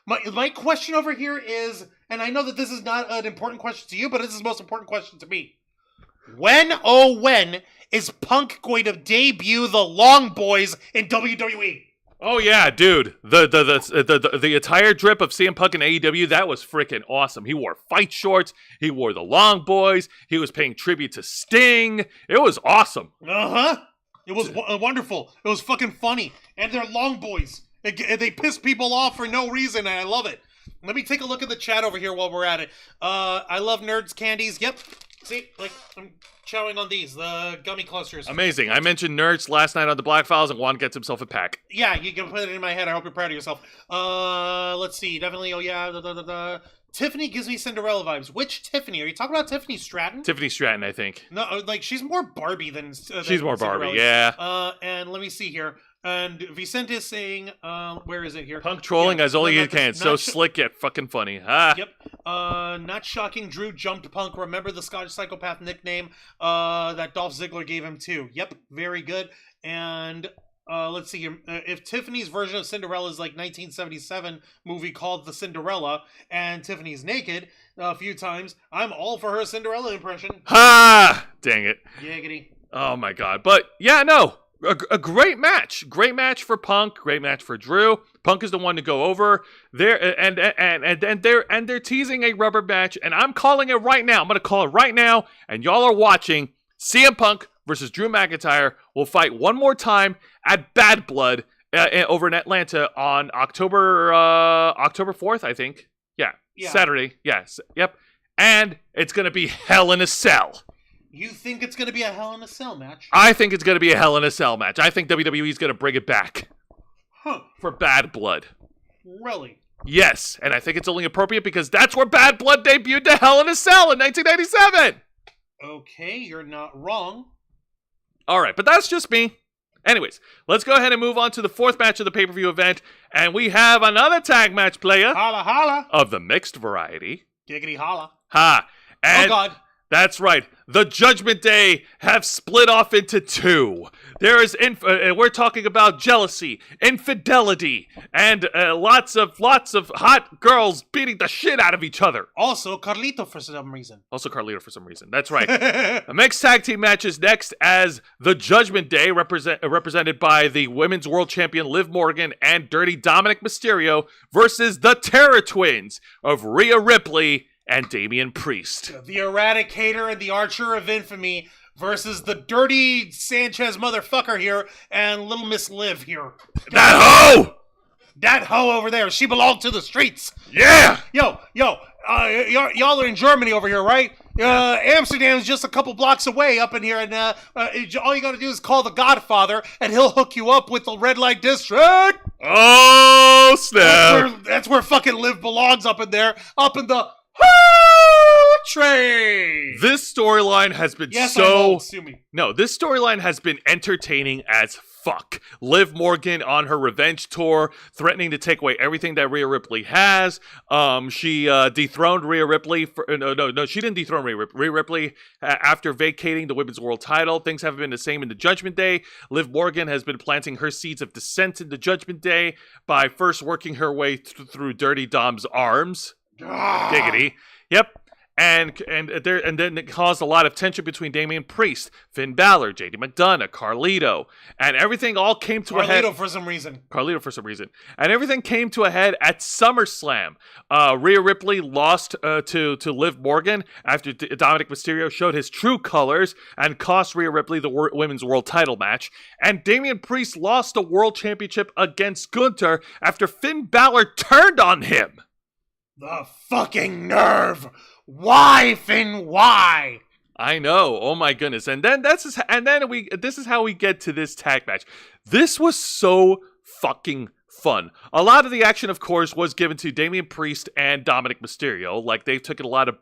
My question over here is, and I know that this is not an important question to you, but this is the most important question to me. When is Punk going to debut the Long Boys in WWE? Oh yeah, dude. The attire drip of CM Punk in AEW, that was freaking awesome. He wore fight shorts, he wore the Long Boys, he was paying tribute to Sting. It was awesome. It was wonderful. It was fucking funny. And they're Long Boys. They piss people off for no reason, and I love it. Let me take a look at the chat over here while we're at it. I love Nerds Candies. Yep. See, like, I'm chowing on these, the gummy clusters. Amazing. I mentioned Nerds last night on the Black Files, and Juan gets himself a pack. Yeah, you can put it in my head. I hope you're proud of yourself. Let's see. Definitely, oh yeah, Tiffany gives me Cinderella vibes. Which Tiffany? Are you talking about Tiffany Stratton? Tiffany Stratton, I think. No, like, she's more Barbie than she's more Barbie, yeah. And let me see here. And Vicente is saying, where is it here? Punk trolling as only he can. So slick yet fucking funny. Ah. Yep. Not shocking. Drew jumped Punk. Remember the Scottish Psychopath nickname that Dolph Ziggler gave him too. Yep. Very good. And let's see here. If Tiffany's version of Cinderella is like 1977 movie called The Cinderella, and Tiffany's naked a few times, I'm all for her Cinderella impression. Ha! Dang it. Giggity. Oh my god. But yeah, no. A great match. Great match for Punk. Great match for Drew. Punk is the one to go over. They're teasing a rubber match, and I'm calling it right now. I'm gonna call it right now, and y'all are watching. CM Punk versus Drew McIntyre will fight one more time at Bad Blood over in Atlanta on October 4th, I think. Yeah. Saturday. Yes. Yep. And it's gonna be Hell in a Cell. You think it's going to be a Hell in a Cell match? I think it's going to be a Hell in a Cell match. I think WWE is going to bring it back. For Bad Blood. Really? Yes, and I think it's only appropriate because that's where Bad Blood debuted to Hell in a Cell in 1997. Okay, you're not wrong. All right, but that's just me. Anyways, let's go ahead and move on to the fourth match of the pay-per-view event, and we have another tag match player. Holla, holla. Of the mixed variety. Giggity holla. Ha. And oh, God. That's right. The Judgment Day have split off into two. There is, we're talking about jealousy, infidelity, and lots of hot girls beating the shit out of each other. Also, Carlito for some reason. That's right. A mixed tag team match is next as the Judgment Day, represented by the Women's World Champion Liv Morgan and Dirty Dominic Mysterio, versus the Terror Twins of Rhea Ripley and Damian Priest. The Eradicator and the Archer of Infamy versus the Dirty Sanchez motherfucker here and Little Miss Liv here. That hoe! That hoe over there. She belonged to the streets. Yeah! Yo, y'all are in Germany over here, right? Amsterdam's just a couple blocks away up in here, and all you gotta do is call the Godfather, and he'll hook you up with the red light district. Oh, snap. That's where fucking Liv belongs, up in there. Up in the train. This storyline has been I know, sue me. No, this storyline has been entertaining as fuck. Liv Morgan on her revenge tour, threatening to take away everything that Rhea Ripley has. She dethroned Rhea Ripley. No, she didn't dethrone Rhea Ripley after vacating the Women's World title. Things haven't been the same in the Judgment Day. Liv Morgan has been planting her seeds of dissent in the Judgment Day by first working her way through Dirty Dom's arms. Giggity. Yep. And then it caused a lot of tension between Damian Priest, Finn Balor, JD McDonough, Carlito, and everything all came to a head. Carlito for some reason. And everything came to a head at SummerSlam. Rhea Ripley lost to Liv Morgan after Dominic Mysterio showed his true colors and cost Rhea Ripley the Women's World title match. And Damian Priest lost the World Championship against Gunther after Finn Balor turned on him. The fucking nerve! Why, Finn? Why? I know. Oh my goodness. And then this is how we get to this tag match. This was so fucking fun. A lot of the action, of course, was given to Damian Priest and Dominic Mysterio. Like they took it a lot of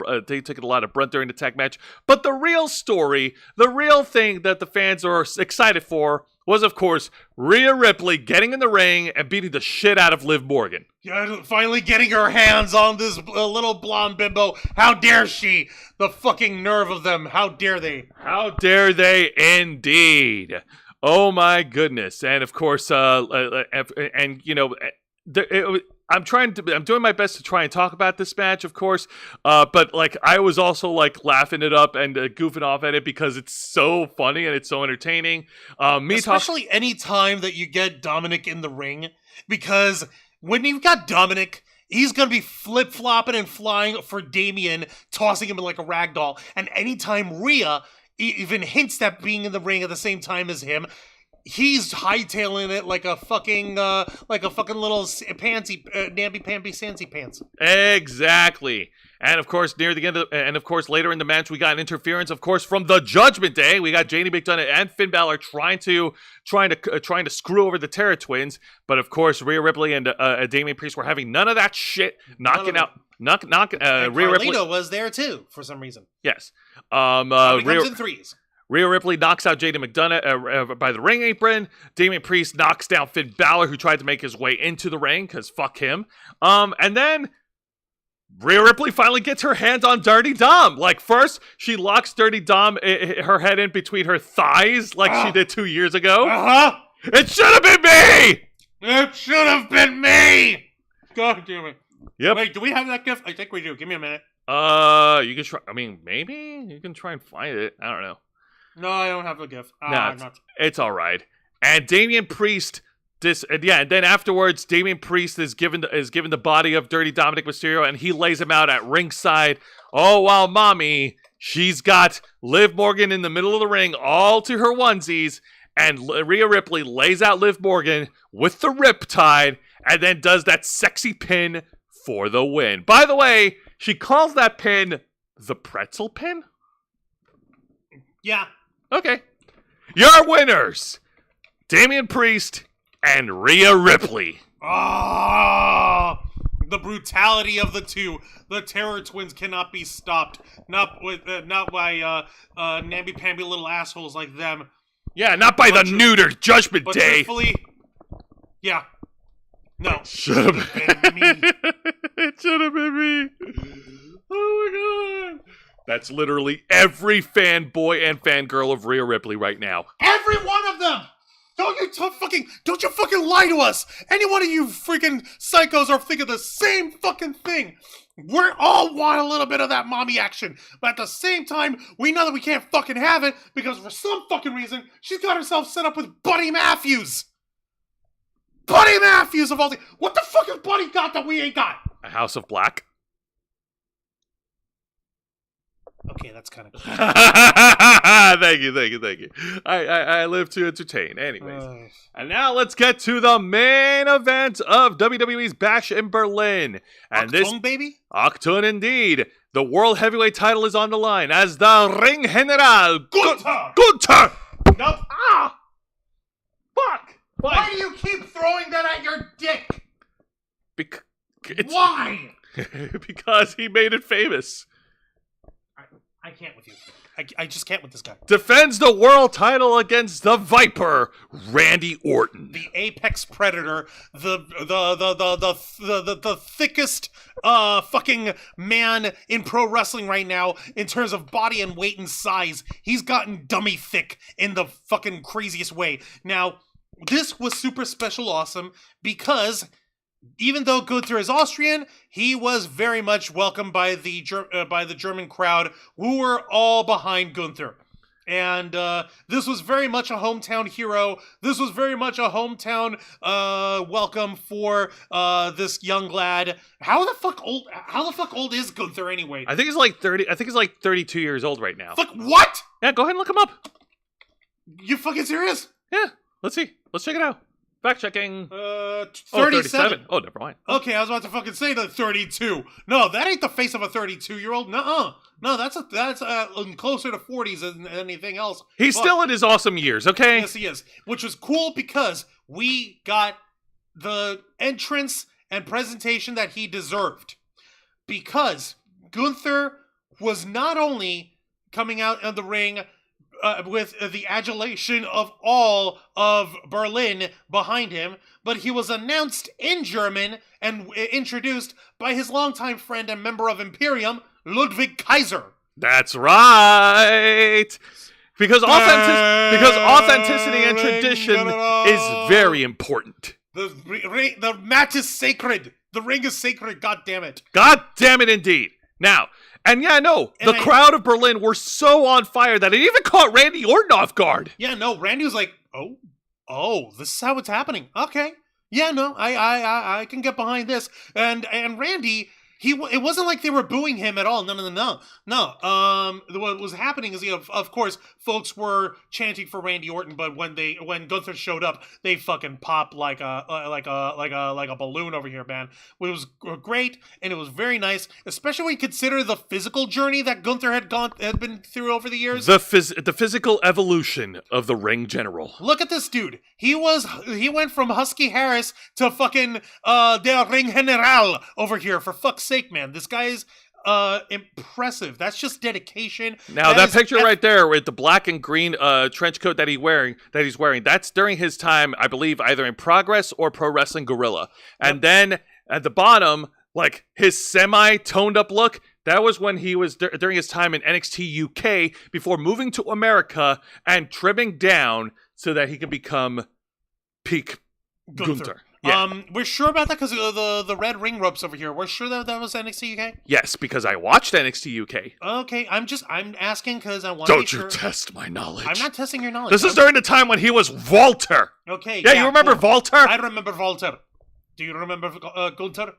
brunt during the tag match. But the real story, the real thing that the fans are excited for, was, of course, Rhea Ripley getting in the ring and beating the shit out of Liv Morgan. Yeah, finally getting her hands on this little blonde bimbo. How dare she? The fucking nerve of them. How dare they? How dare they indeed. Oh my goodness. And of course, I'm doing my best to try and talk about this match, of course, but like I was also like laughing it up and goofing off at it because it's so funny and it's so entertaining. Especially any time that you get Dominic in the ring, because when you've got Dominic, he's going to be flip-flopping and flying for Damian, tossing him like a rag doll. And anytime Rhea even hints at being in the ring at the same time as him, he's hightailing it like a fucking little pansy, namby-pamby sancy pants. Exactly. And of course, near the end, later in the match, we got an interference, of course, from the Judgment Day. We got JD McDonough and Finn Balor trying to screw over the Terror Twins, but of course, Rhea Ripley and Damian Priest were having none of that shit, knocking out. Rhea Ripley was there too for some reason. Yes. Rhea in threes. Rhea Ripley knocks out Jaden McDonough by the ring apron. Damian Priest knocks down Finn Balor, who tried to make his way into the ring, because fuck him. And then Rhea Ripley finally gets her hands on Dirty Dom. Like, first, she locks Dirty Dom, her head in between her thighs, like she did 2 years ago. Uh-huh. It should have been me! It should have been me! God damn it. Yep. Wait, do we have that gift? I think we do. Give me a minute. You can try. I mean, maybe you can try and find it. I don't know. No, I don't have the gift. No, it's all right. And Damian Priest, and then afterwards, Damian Priest is given the body of Dirty Dominic Mysterio, and he lays him out at ringside. Oh, while mommy, she's got Liv Morgan in the middle of the ring, all to her onesies, and Rhea Ripley lays out Liv Morgan with the Riptide, and then does that sexy pin for the win. By the way, she calls that pin the pretzel pin? Yeah. Okay. Your winners, Damian Priest and Rhea Ripley. Ah, the brutality of the two. The Terror Twins cannot be stopped. Not by namby-pamby little assholes like them. Yeah, not by the neutered Judgment but Day. Truthfully, yeah. No. Should have been me. It should have been me. Oh my god. That's literally every fanboy and fangirl of Rhea Ripley right now. Every one of them! Don't you fucking lie to us! Any one of you freaking psychos are thinking the same fucking thing! We all want a little bit of that mommy action, but at the same time, we know that we can't fucking have it because for some fucking reason, she's got herself set up with Buddy Matthews! Buddy Matthews of all the... What the fuck has Buddy got that we ain't got? A House of Black? Okay, that's kind of cool. Thank you. I live to entertain. Anyways. And now let's get to the main event of WWE's Bash in Berlin. And Achtung, baby? Achtung indeed. The World Heavyweight title is on the line as the Ring General Gunther! Nope. Ah! Fuck! Why do you keep throwing that at your dick? Why? Because he made it famous. I can't with you. I just can't with this guy. Defends the world title against the Viper, Randy Orton. The apex predator, the thickest fucking man in pro wrestling right now in terms of body and weight and size. He's gotten dummy thick in the fucking craziest way. Now, this was super special awesome because even though Gunther is Austrian, he was very much welcomed by the German crowd, who were all behind Gunther. And this was very much a hometown hero. This was very much a hometown welcome for this young lad. How the fuck old is Gunther anyway? I think he's like 30. I think he's like 32 years old right now. Fuck what? Yeah, go ahead and look him up. You fucking serious? Yeah, let's see. Let's check it out. Fact checking. 37. Oh, never mind. Okay, I was about to fucking say the 32. No, that ain't the face of a 32-year-old. Nuh-uh. No, that's closer to 40s than anything else. He's still in his awesome years, okay? Yes, he is. Which was cool because we got the entrance and presentation that he deserved. Because Gunther was not only coming out of the ring with the adulation of all of Berlin behind him, but he was announced in German and introduced by his longtime friend and member of Imperium, Ludwig Kaiser. That's right. Because authenticity and tradition is very important. The mat is sacred. The ring is sacred, God damn it. God damn it indeed. Now, and yeah, no, the crowd of Berlin were so on fire that it even caught Randy Orton off guard. Yeah, no, Randy was like, oh, this is how it's happening. Okay. Yeah, no, I can get behind this. And Randy, it wasn't like they were booing him at all. No. What was happening is, of course, folks were chanting for Randy Orton, but when Gunther showed up, they fucking popped like a balloon over here, man. It was great and it was very nice, especially when you consider the physical journey that Gunther had been through over the years. The physical evolution of the Ring General. Look at this dude. He went from Husky Harris to fucking Der Ring General over here. For fuck's sake, man. This guy is impressive. That's just dedication. Now that picture right there with the black and green trench coat that he's wearing, that's during his time, I believe, either in Progress or Pro Wrestling Guerrilla. And then at the bottom, like his semi-toned up look, that was when he was during his time in NXT UK before moving to America and trimming down so that he could become peak Gunther. Yeah. We're sure about that because the red ring ropes over here. We're sure that was NXT UK? Yes, because I watched NXT UK. Okay, I'm asking because I want to be sure. Don't you test my knowledge. I'm not testing your knowledge. This is during the time when he was Walter. Okay. Yeah, you remember Walter? I remember Walter. Do you remember Gunther?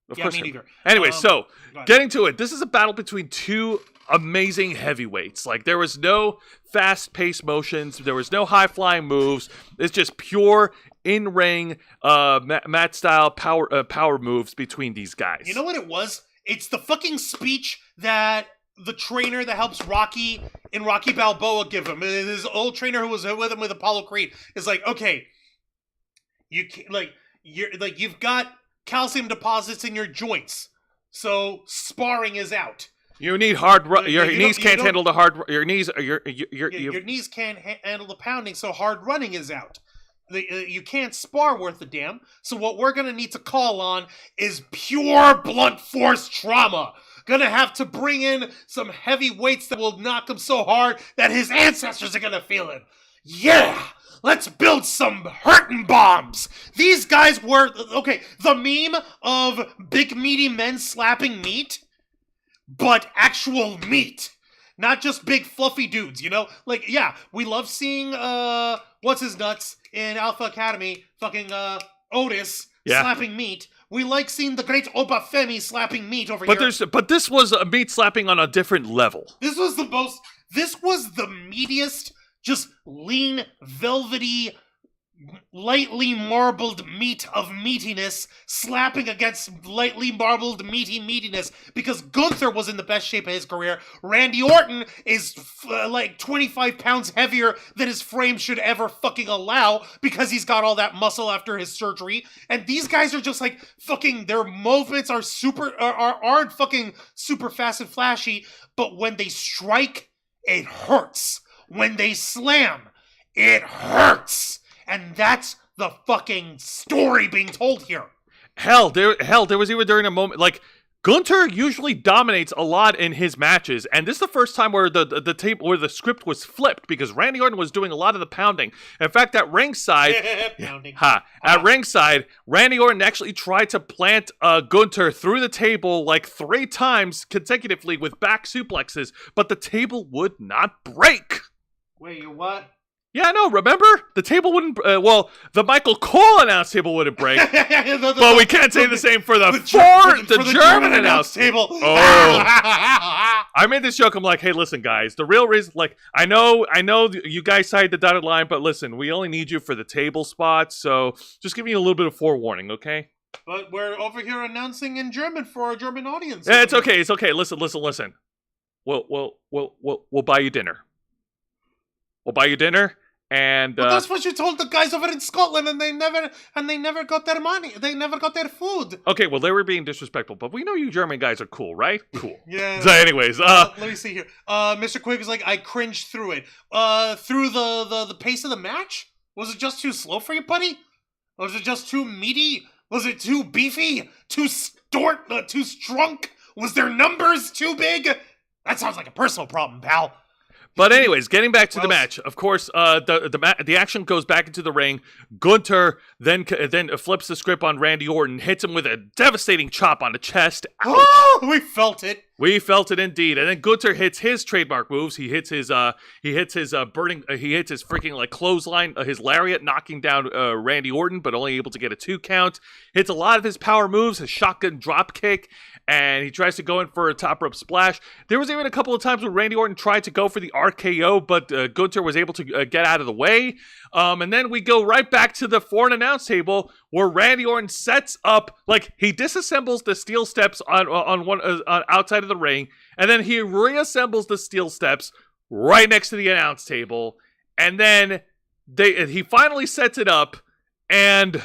Of yeah, course me neither. Anyway, so getting to it, this is a battle between two amazing heavyweights. Like, there was no fast-paced motions, there was no high-flying moves. It's just pure in-ring, mat-style power moves between these guys. You know what it was? It's the fucking speech that the trainer that helps Rocky in Rocky Balboa give him. His old trainer who was with him with Apollo Creed is like, okay, you've got calcium deposits in your joints, so sparring is out. You need your knees can't handle the hard. Your knees can't handle the pounding, so hard running is out. You can't spar worth a damn. So what we're gonna need to call on is pure blunt force trauma. Gonna have to bring in some heavy weights that will knock him so hard that his ancestors are gonna feel it. Yeah. Let's build some hurtin' bombs. These guys were okay. The meme of big meaty men slapping meat, but actual meat. Not just big fluffy dudes, you know? Like, yeah, we love seeing, what's his nuts in Alpha Academy, fucking, Otis, slapping meat. We like seeing the great Obafemi slapping meat over here. But this was a meat slapping on a different level. This was the meatiest, just lean, velvety, lightly marbled meat of meatiness slapping against lightly marbled meatiness, because Gunther was in the best shape of his career. Randy Orton is like 25 pounds heavier than his frame should ever fucking allow because he's got all that muscle after his surgery. And these guys are just like fucking, their movements are aren't fucking super fast and flashy, but when they strike, it hurts. When they slam, it hurts. And that's the fucking story being told here. Hell, there was even during a moment, like, Gunther usually dominates a lot in his matches, and this is the first time where the tape where the script was flipped because Randy Orton was doing a lot of the pounding. In fact, at ringside, at ringside, Randy Orton actually tried to plant Gunther through the table like 3 times consecutively with back suplexes, but the table would not break. Wait, you what? Yeah, I know, remember? The table wouldn't, the Michael Cole announce table wouldn't break. But we can't say the same for the German announce table. Oh. I made this joke, I'm like, hey, listen, guys, the real reason, like, I know you guys signed the dotted line, but listen, we only need you for the table spots, so just giving you a little bit of forewarning, okay? But we're over here announcing in German for our German audience. Yeah, it's okay, listen. We'll buy you dinner. We'll buy you dinner, and but that's what you told the guys over in Scotland, and they never got their money. They never got their food. Okay, well, they were being disrespectful, but we know you German guys are cool, right? Cool. Yeah. So, anyways, let me see here. Mr. Quigg is like, I cringed through it. Through the pace of the match. Was it just too slow for you, buddy? Was it just too meaty? Was it too beefy? Too strunk? Was their numbers too big? That sounds like a personal problem, pal. But anyways, getting back to the match, of course, the action goes back into the ring. Gunther then flips the script on Randy Orton, hits him with a devastating chop on the chest. Ouch. Oh, we felt it. We felt it indeed. And then Gunther hits his trademark moves. He hits his freaking like clothesline, his lariat, knocking down Randy Orton, but only able to get a 2 count. Hits a lot of his power moves, his shotgun drop kick, and he tries to go in for a top rope splash. There was even a couple of times where Randy Orton tried to go for the RKO, but Gunther was able to get out of the way. And then we go right back to the foreign announce table where Randy Orton sets up, like, he disassembles the steel steps on outside of the ring, and then he reassembles the steel steps right next to the announce table, and then he finally sets it up, and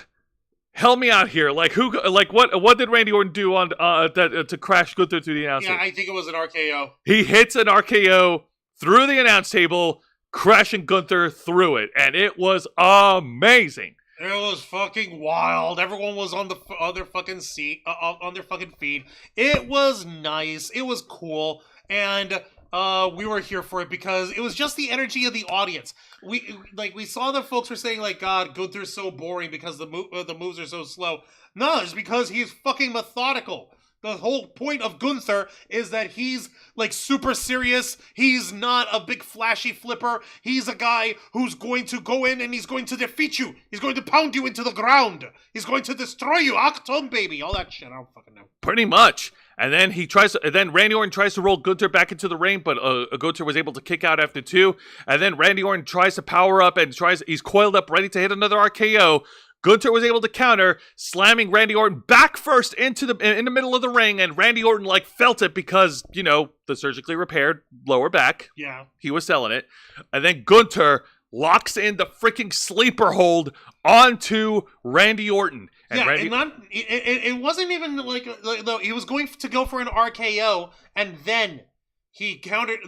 help me out here. Like, what did Randy Orton do on to crash Gunther through the announce table? Yeah, I think it was an RKO. He hits an RKO through the announce table, crashing Gunther through it, and it was amazing. It was fucking wild. Everyone was on their fucking seat, on their fucking feet. It was nice. It was cool. And we were here for it because it was just the energy of the audience. We saw that folks were saying like, God, Gunther's so boring because the moves are so slow. No, it's because he's fucking methodical. The whole point of Gunther is that he's like super serious. He's not a big flashy flipper. He's a guy who's going to go in and he's going to defeat you. He's going to pound you into the ground. He's going to destroy you. Achtung, baby. All that shit. I don't fucking know. Pretty much. And then then Randy Orton tries to roll Gunther back into the ring, but Gunther was able to kick out after 2. And then Randy Orton tries to power up and he's coiled up, ready to hit another RKO. Gunther was able to counter, slamming Randy Orton back first in the middle of the ring, and Randy Orton felt it because, the surgically repaired lower back. Yeah. He was selling it. And then Gunther locks in the freaking sleeper hold onto Randy Orton. And it wasn't even he was going to go for an RKO, and then he countered,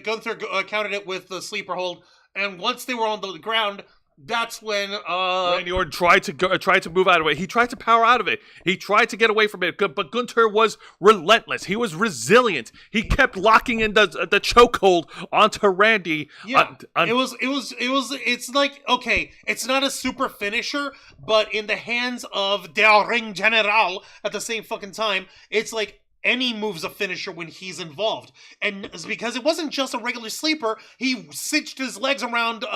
Gunther countered it with the sleeper hold, and once they were on the ground, that's when Randy Orton tried to move out of it. He tried to power out of it. He tried to get away from it, but Gunther was relentless. He was resilient. He kept locking in the chokehold onto Randy. Yeah, it's like, okay, it's not a super finisher, but in the hands of Der Ring General at the same fucking time, it's like any move's a finisher when he's involved. And it's because it wasn't just a regular sleeper, he cinched his legs around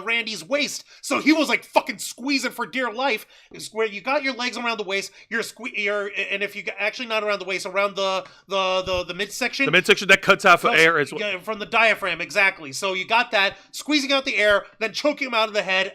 Randy's waist, so he was fucking squeezing for dear life. It's where you got your legs around the waist, and if you actually not around the waist, around the midsection. The midsection that cuts out air as well. From the diaphragm, exactly. So you got that, squeezing out the air, then choking him out of the head.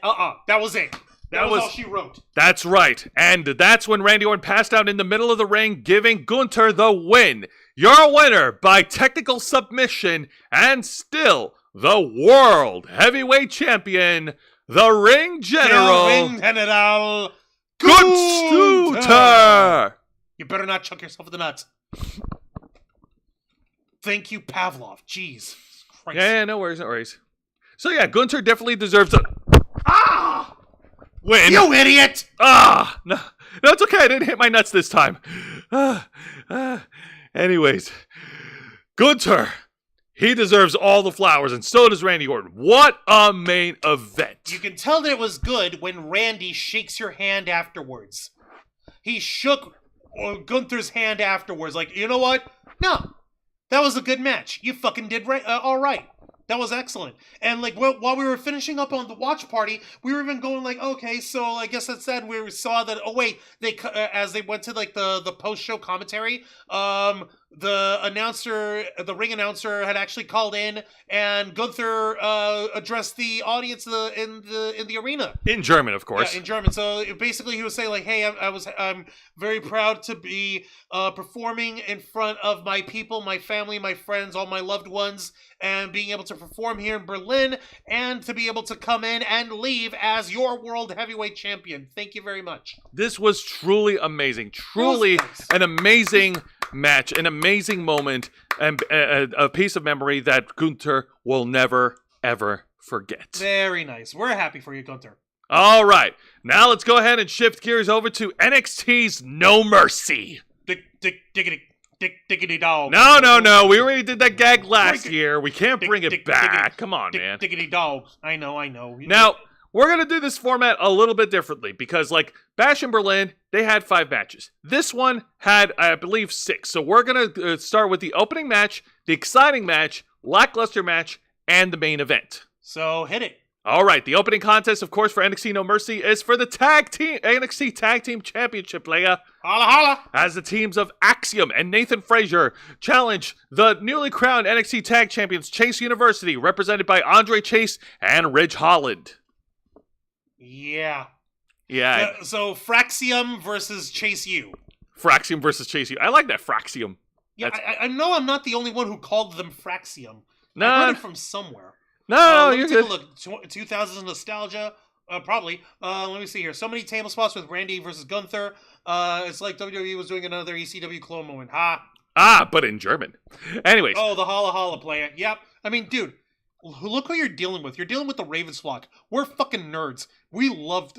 That was it. That was all she wrote. That's right. And that's when Randy Orton passed out in the middle of the ring, giving Gunther the win. Your winner by technical submission and still the World Heavyweight Champion, the Ring General, Gunther. You better not chuck yourself in the nuts. Thank you, Pavlov. Jeez. Christ. Yeah, no worries. So yeah, Gunther definitely deserves a... win. You idiot! No, it's okay. I didn't hit my nuts this time. Anyways, Gunther, he deserves all the flowers, and so does Randy Orton. What a main event. You can tell that it was good when Randy shakes your hand afterwards. He shook Gunther's hand afterwards. You know what? No, that was a good match. You fucking did all right. That was excellent. And while we were finishing up on the watch party, we were even going okay, so I guess that's that. We saw that, oh wait, they as they went to the post-show commentary, the ring announcer had actually called in, and Gunther addressed the audience in the arena. In German, of course. Yeah, in German. So basically he was saying hey, I'm very proud to be performing in front of my people, my family, my friends, all my loved ones, and being able to perform here in Berlin, and to be able to come in and leave as your World Heavyweight Champion. Thank you very much. This was truly amazing. Truly an amazing match, an amazing moment, and a piece of memory that Gunther will never, ever forget. Very nice. We're happy for you, Gunther. All right. Now let's go ahead and shift gears over to NXT's No Mercy. Diggity dog. No. We already did that gag last year. We can't bring it back. Come on, man. Diggity dog. I know. Now, we're going to do this format a little bit differently because, Bash in Berlin, they had 5 matches. This one had, I believe, 6. So we're going to start with the opening match, the exciting match, lackluster match, and the main event. So hit it. All right, the opening contest, of course, for NXT No Mercy is for the NXT Tag Team Championship, Leia. Holla, holla. As the teams of Axiom and Nathan Frazier challenge the newly crowned NXT Tag Champions Chase University, represented by Andre Chase and Ridge Holland. Yeah. So Fraxium versus Chase U. Fraxium versus Chase U. I like that, Fraxium. Yeah, I know I'm not the only one who called them Fraxium. No. I heard it from somewhere. No, you're good. Look, 2000s nostalgia, probably. Let me see here. So many table spots with Randy versus Gunther. It's like WWE was doing another ECW clone moment. Ha. But in German. Anyways. Oh, the holla holla player. Yep. I mean, dude, look who you're dealing with. You're dealing with the Ravens flock. We're fucking nerds. We love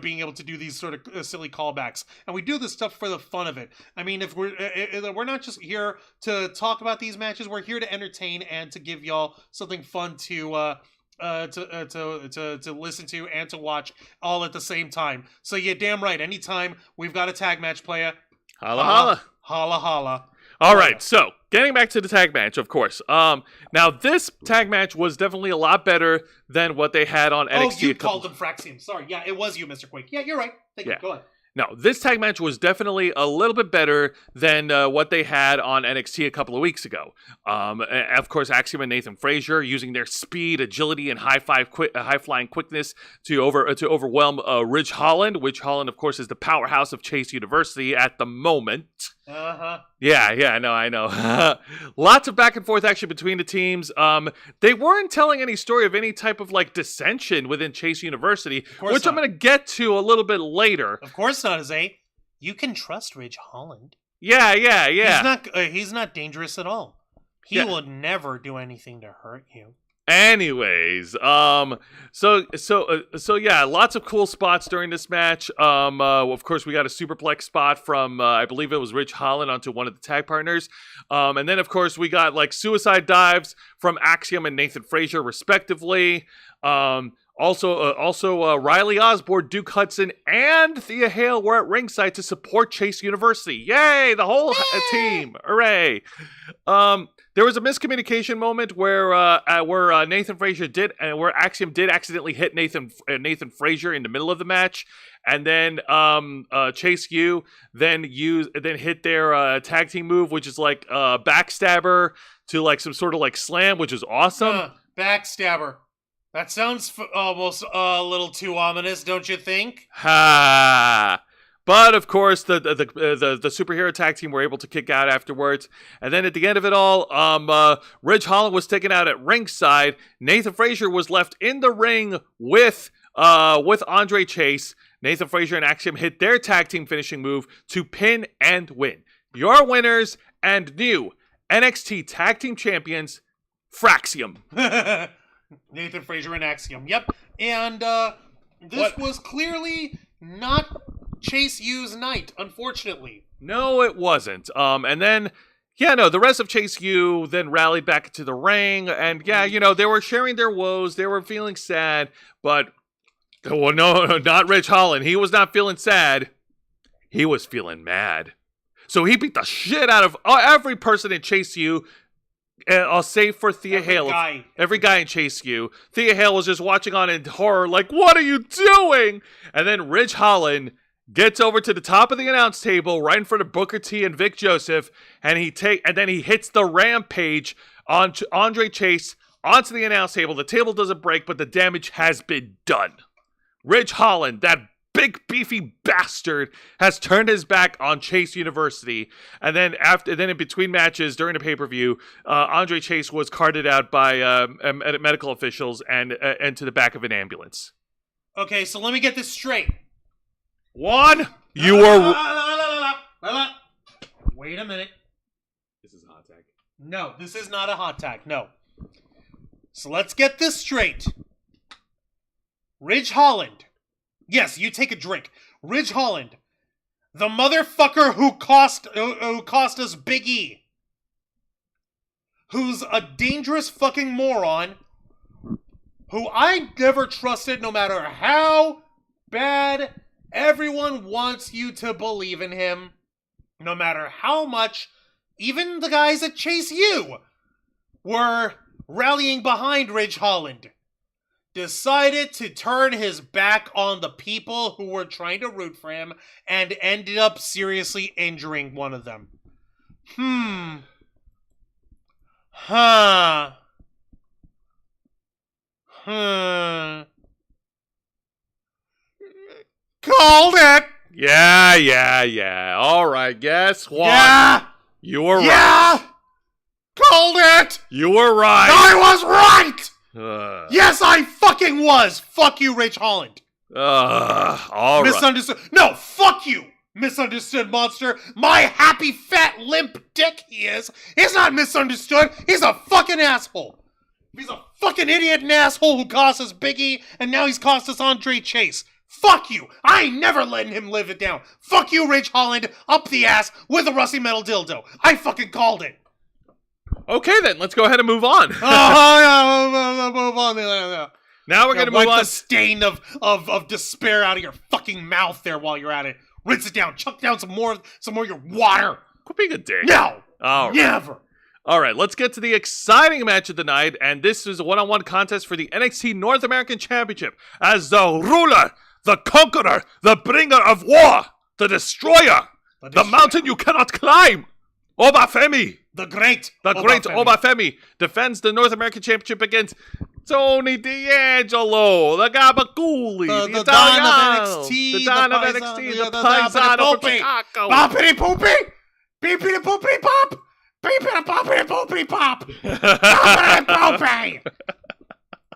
being able to do these sort of silly callbacks, and we do this stuff for the fun of it. I mean, if we're not just here to talk about these matches, we're here to entertain and to give y'all something fun to listen to and to watch all at the same time. So yeah, damn right. Anytime we've got a tag match player, holla holla, holla holla. All right, so getting back to the tag match, of course. Now this tag match was definitely a lot better than what they had on NXT. Oh, you called them Fraxium. Sorry, yeah, it was you, Mr. Quake. Yeah, you're right. Thank you. Go ahead. No, this tag match was definitely a little bit better than what they had on NXT a couple of weeks ago. Of course, Axiom and Nathan Frazier using their speed, agility, and high-flying quickness to overwhelm Ridge Holland. Ridge Holland, of course, is the powerhouse of Chase University at the moment. Uh-huh. Yeah, I know. Lots of back and forth action between the teams. They weren't telling any story of any type of like dissension within Chase University, which I'm going to get to a little bit later. Of course not, Jose. You can trust Ridge Holland. Yeah. He's not dangerous at all. He will never do anything to hurt you. Anyways, so yeah, lots of cool spots during this match. Of course, we got a superplex spot from I believe it was Ridge Holland onto one of the tag partners, and then of course we got like suicide dives from Axiom and Nathan Frazier, respectively. Also, Riley Osborne, Duke Hudson, and Thea Hale were at ringside to support Chase University. Yay! The whole team! Hooray! There was a miscommunication moment where Nathan Frazier where Axiom did accidentally hit Nathan Frazier in the middle of the match, and then Chase U then hit their tag team move, which is like backstabber to like some sort of like slam, which is awesome. Backstabber. That sounds almost a little too ominous, don't you think? Ha! But of course, the superhero tag team were able to kick out afterwards. And then at the end of it all, Ridge Holland was taken out at ringside. Nathan Frazier was left in the ring with Andre Chase. Nathan Frazier and Axiom hit their tag team finishing move to pin and win. Your winners and new NXT Tag Team Champions, Fraxium. Nathan Frazier and Axiom. Yep. And this was clearly not Chase U's night, unfortunately. No, it wasn't. And then, the rest of Chase U then rallied back into the ring. And they were sharing their woes. They were feeling sad. But, well, no, not Ridge Holland. He was not feeling sad. He was feeling mad. So he beat the shit out of every person in Chase U. I'll say for Thea Hale. Every guy in Chase U. Thea Hale was just watching on in horror, like, what are you doing? And then Ridge Holland gets over to the top of the announce table, right in front of Booker T and Vic Joseph, and then he hits the rampage on Andre Chase onto the announce table. The table doesn't break, but the damage has been done. Ridge Holland, that big beefy bastard, has turned his back on Chase University. And then in between matches during the pay-per-view, Andre Chase was carted out by medical officials and to the back of an ambulance. Okay, so let me get this straight. One, you were... Wait a minute. This is a hot tag. No, this is not a hot tag, no. So let's get this straight. Ridge Holland. Yes, you take a drink. Ridge Holland. The motherfucker who cost us Big E. Who's a dangerous fucking moron. Who I never trusted no matter how bad everyone wants you to believe in him. No matter how much even the guys at Chase U were rallying behind Ridge Holland. Decided to turn his back on the people who were trying to root for him and ended up seriously injuring one of them. Called it! Yeah. All right, guess what? Yeah! You were right. Yeah! Called it! You were right. I was right! Yes, I fucking was! Fuck you, Ridge Holland. All right. Misunderstood. No, fuck you, misunderstood monster. My happy, fat, limp dick he is. He's not misunderstood. He's a fucking asshole. If he's a fucking idiot and asshole who cost us Biggie, and now he's cost us Andre Chase. Fuck you! I ain't never letting him live it down. Fuck you, Ridge Holland, up the ass with a rusty metal dildo. I fucking called it. Okay, then let's go ahead and move on. Move on. Now we're gonna move wipe on. the stain of despair out of your fucking mouth there while you're at it. Rinse it down. Chuck down some more of your water. Quit being a dick. No, Never. All right, let's get to the exciting match of the night, and this is a one-on-one contest for the NXT North American Championship as the ruler, the conqueror, the bringer of war, the destroyer, the mountain you cannot climb, Obafemi. The great Obafemi defends the North American Championship against Tony D'Angelo, the Gabagouli, the Don Italiano, of NXT, the Don of NXT, the Paisano from Chicago. Boppity poopy, beepity poopity pop, beepity poppity poopity pop, boppity poopy.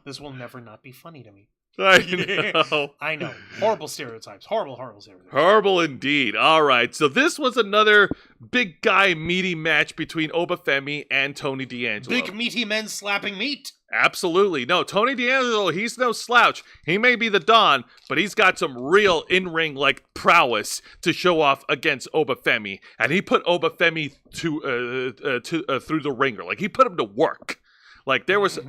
This will never not be funny to me. I know. Horrible stereotypes. Horrible stereotypes. Horrible indeed. All right. So this was another big guy meaty match between Obafemi and Tony D'Angelo. Big meaty men slapping meat. Absolutely. No, Tony D'Angelo, he's no slouch. He may be the Don, but he's got some real in-ring like prowess to show off against Obafemi. And he put Obafemi through the ringer. Like he put him to work. Like there was,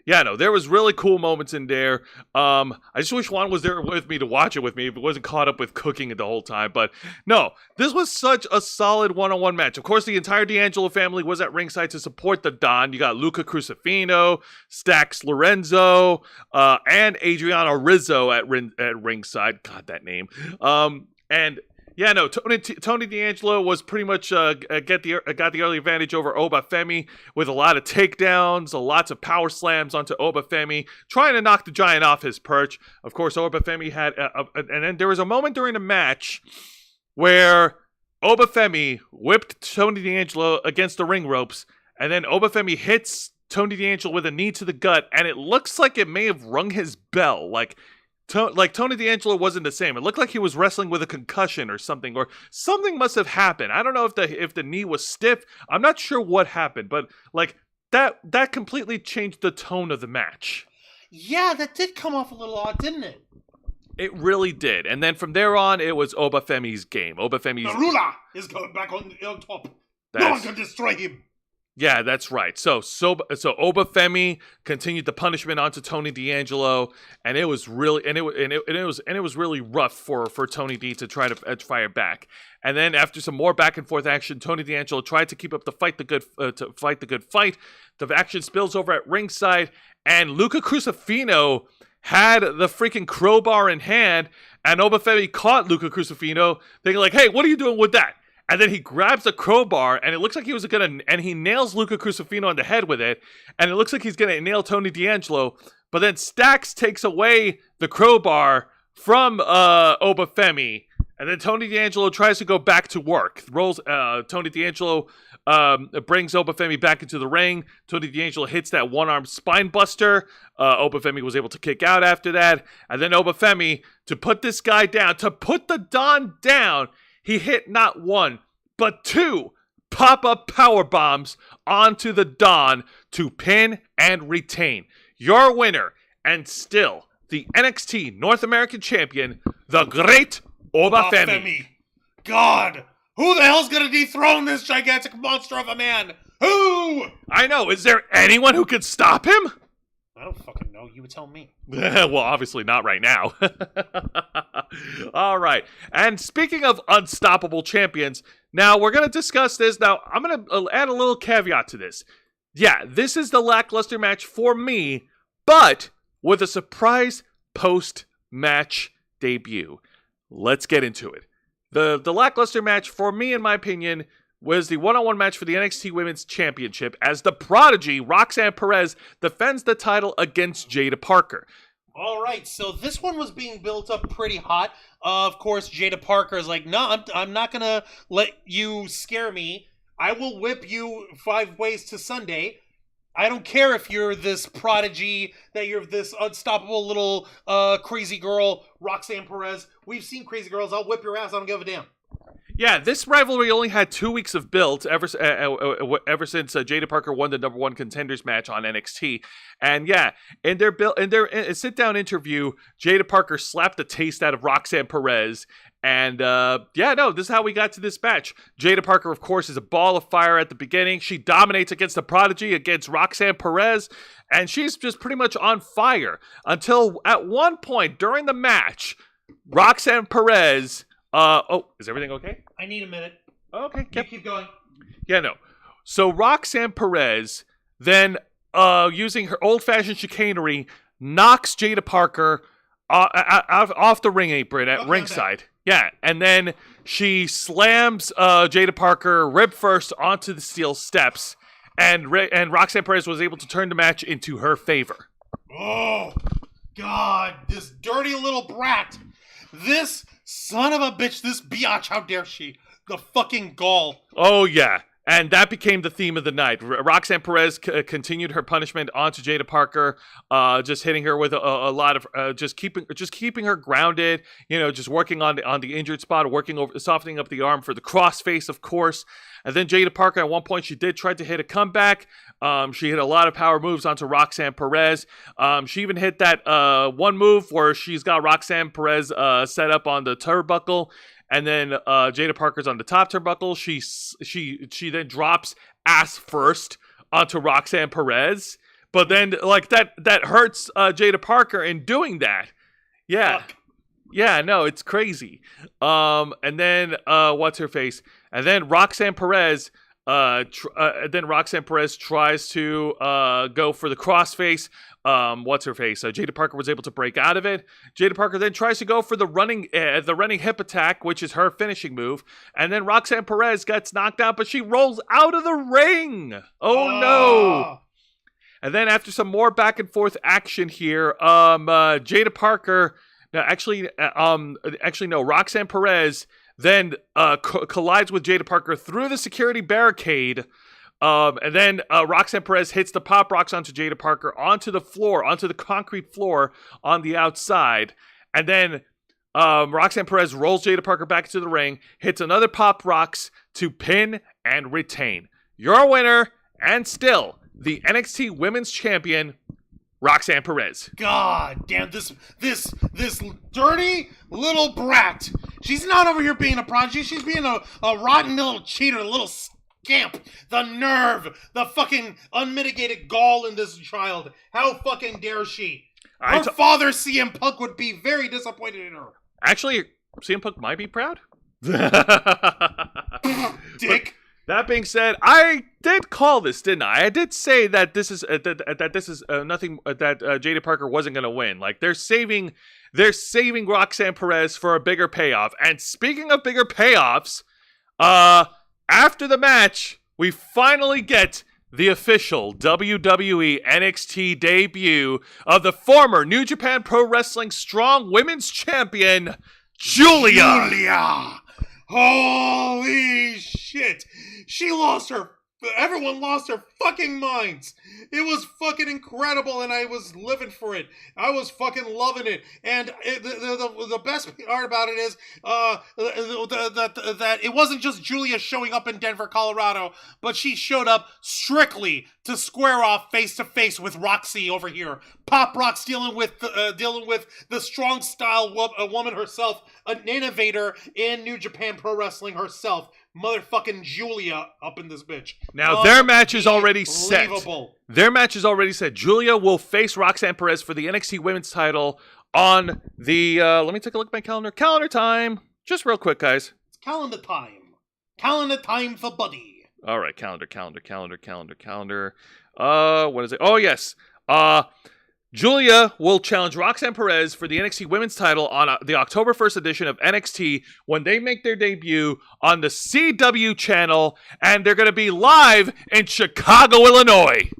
there was really cool moments in there. I just wish Juan was there with me to watch it with me if it wasn't caught up with cooking it the whole time. But no, this was such a solid one-on-one match. Of course, the entire D'Angelo family was at ringside to support the Don. You got Luca Crucifino, Stax Lorenzo, and Adriano Rizzo at ringside. God, that name. Tony D'Angelo was pretty much got the early advantage over Obafemi with a lot of takedowns, lots of power slams onto Obafemi, trying to knock the giant off his perch. Of course, Obafemi had, and then there was a moment during the match where Obafemi whipped Tony D'Angelo against the ring ropes, and then Obafemi hits Tony D'Angelo with a knee to the gut, and it looks like it may have rung his bell, like Tony D'Angelo wasn't the same. It looked like he was wrestling with a concussion or something must have happened. I don't know if the knee was stiff. I'm not sure what happened, but like that completely changed the tone of the match. Yeah, that did come off a little odd, didn't it? It really did. And then from there on, it was Obafemi's game. The ruler is going back on top. No one can destroy him. Yeah, that's right. So Obafemi continued the punishment onto Tony D'Angelo, and it was really really rough for Tony D to try to fire back. And then after some more back and forth action, Tony D'Angelo tried to keep up the fight, the good fight. The action spills over at ringside, and Luca Crucifino had the freaking crowbar in hand, and Obafemi caught Luca Crucifino, thinking like, "Hey, what are you doing with that?" And then he grabs the crowbar, and it looks like and he nails Luca Crucifino on the head with it, and it looks like he's gonna nail Tony D'Angelo, but then Stax takes away the crowbar from Obafemi, and then Tony D'Angelo tries to go back to work. Tony D'Angelo brings Obafemi back into the ring. Tony D'Angelo hits that one-arm spine buster. Obafemi was able to kick out after that, and then Obafemi, to put this guy down, to put the Don down, he hit not one, but two pop-up power bombs onto the Don to pin and retain. Your winner, and still the NXT North American Champion, the Great Obafemi. God, who the hell's gonna dethrone this gigantic monster of a man? Who? I know, is there anyone who could stop him? I don't fucking know. You would tell me. Well, obviously not right now. All right. And speaking of unstoppable champions, now we're going to discuss this. Now, I'm going to add a little caveat to this. Yeah, this is the lackluster match for me, but with a surprise post-match debut. Let's get into it. The lackluster match for me, in my opinion, was the one-on-one match for the NXT Women's Championship as the Prodigy, Roxanne Perez, defends the title against Jada Parker. All right, so this one was being built up pretty hot. Of course, Jada Parker is like, no, I'm not going to let you scare me. I will whip you 5 ways to Sunday. I don't care if you're this prodigy, that you're this unstoppable little crazy girl, Roxanne Perez. We've seen crazy girls. I'll whip your ass. I don't give a damn. Yeah, this rivalry only had 2 weeks of build ever since Jada Parker won the number 1 contenders match on NXT. And yeah, in their sit-down interview, Jada Parker slapped the taste out of Roxanne Perez. And this is how we got to this match. Jada Parker, of course, is a ball of fire at the beginning. She dominates against the Prodigy, against Roxanne Perez, and she's just pretty much on fire until at one point during the match, Roxanne Perez. Is everything okay? I need a minute. Okay, You keep going. Yeah, no. So Roxanne Perez then, using her old-fashioned chicanery, knocks Jada Parker off the ring apron at ringside. Okay. Yeah, and then she slams Jada Parker rib first onto the steel steps, and Roxanne Perez was able to turn the match into her favor. Oh, God, this dirty little brat. This son of a bitch, this biatch, how dare she? The fucking gall. Oh, yeah. And that became the theme of the night. Roxanne Perez continued her punishment onto Jada Parker, just hitting her with a lot of just keeping her grounded. Just working on the injured spot, softening up the arm for the crossface, of course. And then Jada Parker, at one point, she did try to hit a comeback. She hit a lot of power moves onto Roxanne Perez. She even hit that one move where she's got Roxanne Perez set up on the turnbuckle. And then Jada Parker's on the top turnbuckle. She then drops ass first onto Roxanne Perez. But then that hurts Jada Parker in doing that. Yeah. Fuck. Yeah, no, it's crazy. And then what's her face? And then Roxanne Perez tries to go for the crossface. What's her face? Jada Parker was able to break out of it. Jada Parker then tries to go for the running hip attack, which is her finishing move. And then Roxanne Perez gets knocked out, but she rolls out of the ring. Oh no! And then after some more back and forth action here, Jada Parker, Roxanne Perez then collides with Jada Parker through the security barricade. And then Roxanne Perez hits the pop rocks onto Jada Parker onto the concrete floor on the outside. And then Roxanne Perez rolls Jada Parker back into the ring, hits another pop rocks to pin and retain. Your winner, and still the NXT Women's Champion, Roxanne Perez. God damn, this dirty little brat. She's not over here being a prodigy. She's being a rotten little cheater, a little scamp. The nerve, the fucking unmitigated gall in this child. How fucking dare she? Her father, CM Punk, would be very disappointed in her. Actually, CM Punk might be proud. Dick. That being said, I did call this, didn't I? I did say that this is nothing that Jada Parker wasn't going to win. Like they're saving Roxanne Perez for a bigger payoff. And speaking of bigger payoffs, after the match, we finally get the official WWE NXT debut of the former New Japan Pro Wrestling Strong Women's Champion, Julia. Holy shit. Everyone lost their fucking minds. It was fucking incredible, and I was living for it. I was fucking loving it. And the best part about it is that it wasn't just Julia showing up in Denver, Colorado, but she showed up strictly to square off face to face with Roxy over here. Pop Rock's dealing with the strong style woman herself, an innovator in New Japan Pro Wrestling herself. Motherfucking Julia up in this bitch. Now, their match is already set. Their match is already set. Julia will face Roxanne Perez for the NXT Women's title on the, let me take a look at my calendar. Calendar time. Just real quick, guys. It's calendar time. Calendar time for Buddy. All right, calendar. What is it? Oh, yes. Julia will challenge Roxanne Perez for the NXT Women's title on the October 1st edition of NXT when they make their debut on the CW channel, and they're going to be live in Chicago, Illinois.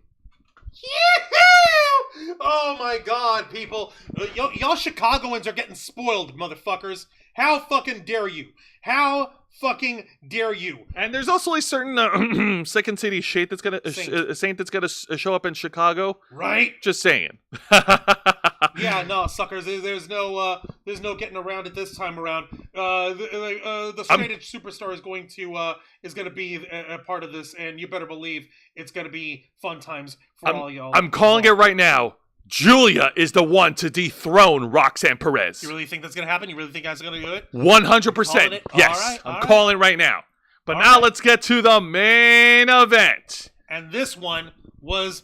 Yee-hoo! Oh my God, people. Y'all Chicagoans are getting spoiled, motherfuckers. How fucking dare you? How fucking dare you? And there's also a certain Second City Saint that's gonna show up in Chicago. Right? Just saying. Yeah, no, suckers. There's no getting around it this time around. The straight edge superstar is going to be a part of this, and you better believe it's going to be fun times for all y'all. I'm calling it right now. Julia is the one to dethrone Roxanne Perez. You really think that's going to happen? You really think that's going to do it? 100%. Yes, I'm calling it right now. But now let's get to the main event. And this one was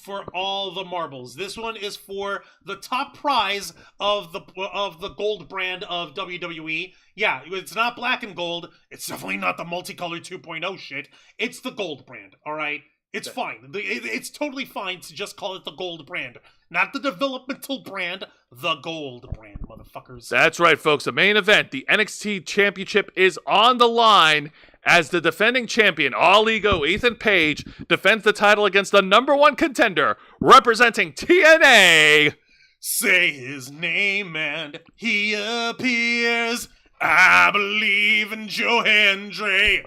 for all the marbles. This one is for the top prize of the gold brand of WWE. Yeah, it's not black and gold. It's definitely not the multicolored 2.0 shit. It's the gold brand, all right? It's fine. It's totally fine to just call it the gold brand. Not the developmental brand, the gold brand, motherfuckers. That's right, folks. The main event, the NXT Championship, is on the line as the defending champion, All Ego Ethan Page, defends the title against the #1 contender, representing TNA. Say his name and he appears. I believe in Joe Hendry.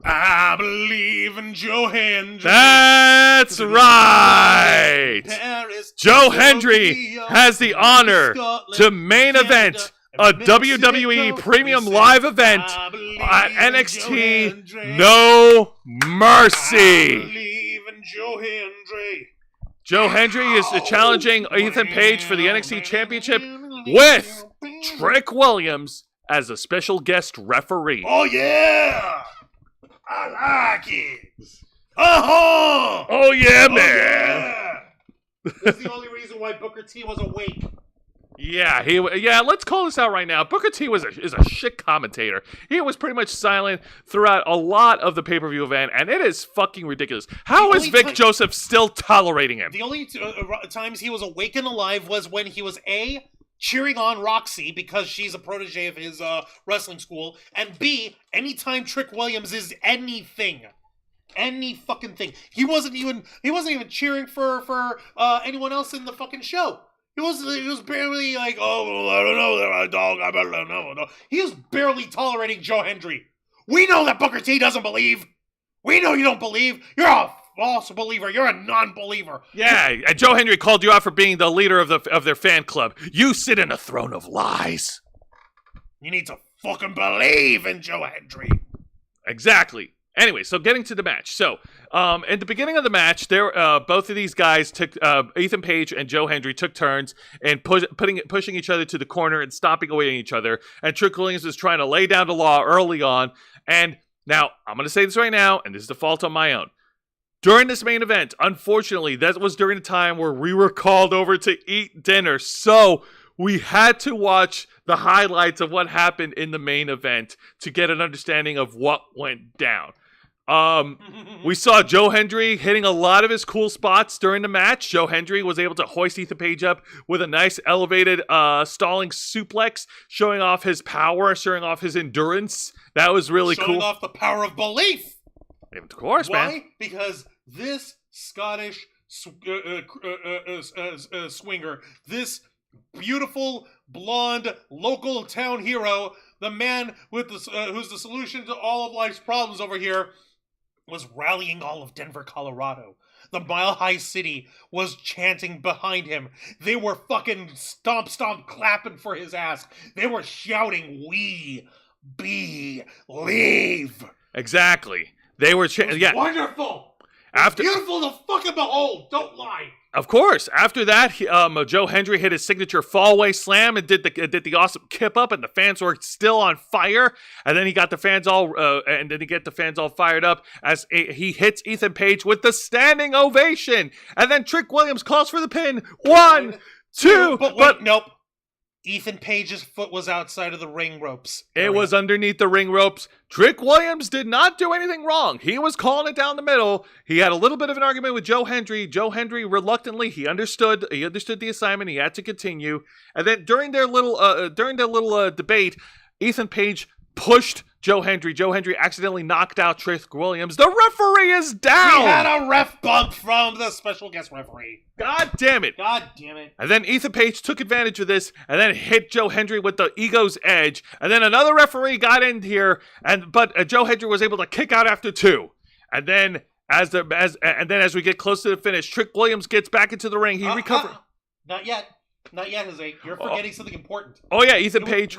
I believe in Joe Hendry. That's right. Joe Hendry has the honor to main event a WWE Premium Live event at NXT No Mercy. Joe Hendry is challenging Ethan Page for the NXT Championship with Trick Williams as a special guest referee. Oh, yeah! I like it. Uh-huh! Oh, yeah, man. Yeah. That's the only reason why Booker T was awake. Yeah, let's call this out right now. Booker T is a shit commentator. He was pretty much silent throughout a lot of the pay-per-view event, and it is fucking ridiculous. How is Vic Joseph still tolerating him? The only times he was awake and alive was when he was A, cheering on Roxy because she's a protege of his wrestling school, and B, anytime Trick Williams is anything. Any fucking thing. He wasn't even cheering for anyone else in the fucking show. He was barely like, oh, I don't know, that dog, I better know. He was barely tolerating Joe Hendry. We know that Booker T doesn't believe. We know you don't believe. You're a false believer. You're a non-believer. Yeah, and Joe Hendry called you out for being the leader of their fan club. You sit in a throne of lies. You need to fucking believe in Joe Hendry. Exactly. Anyway, so getting to the match. So, at the beginning of the match, both of these guys took Ethan Page and Joe Hendry took turns and pushing each other to the corner and stomping away at each other. And Trick Williams was trying to lay down the law early on. And now I'm going to say this right now, and this is the fault on my own. During this main event, unfortunately, that was during the time where we were called over to eat dinner. So we had to watch the highlights of what happened in the main event to get an understanding of what went down. We saw Joe Hendry hitting a lot of his cool spots during the match. Joe Hendry was able to hoist Ethan Page up with a nice elevated stalling suplex, showing off his power, showing off his endurance. That was really cool. Showing off the power of belief. Of course, man. Why? Because this Scottish swinger, this beautiful, blonde, local town hero, the man with who's the solution to all of life's problems over here, was rallying all of Denver, Colorado. The Mile High City was chanting behind him. They were fucking stomp clapping for his ass. They were shouting, "We believe." Exactly. They were wonderful. Beautiful to fucking behold. Don't lie. Of course. After that, Joe Hendry hit his signature fallaway slam and did the awesome kip up, and the fans were still on fire. And then he got the fans all fired up as he hits Ethan Page with the standing ovation. And then Trick Williams calls for the pin. 1, 2, but nope. Ethan Page's foot was outside of the ring ropes. It was underneath the ring ropes. Trick Williams did not do anything wrong. He was calling it down the middle. He had a little bit of an argument with Joe Hendry. Joe Hendry, reluctantly, he understood the assignment. He had to continue. And then during their little debate, Ethan Page pushed Joe Hendry. Joe Hendry accidentally knocked out Trick Williams. The referee is down! We had a ref bump from the special guest referee. God damn it. And then Ethan Page took advantage of this and then hit Joe Hendry with the ego's edge. And then another referee got in here, but Joe Hendry was able to kick out after 2. And then as we get close to the finish, Trick Williams gets back into the ring. He recovered. Not yet. Not yet, Jose. You're forgetting something important. Oh yeah, Ethan Page.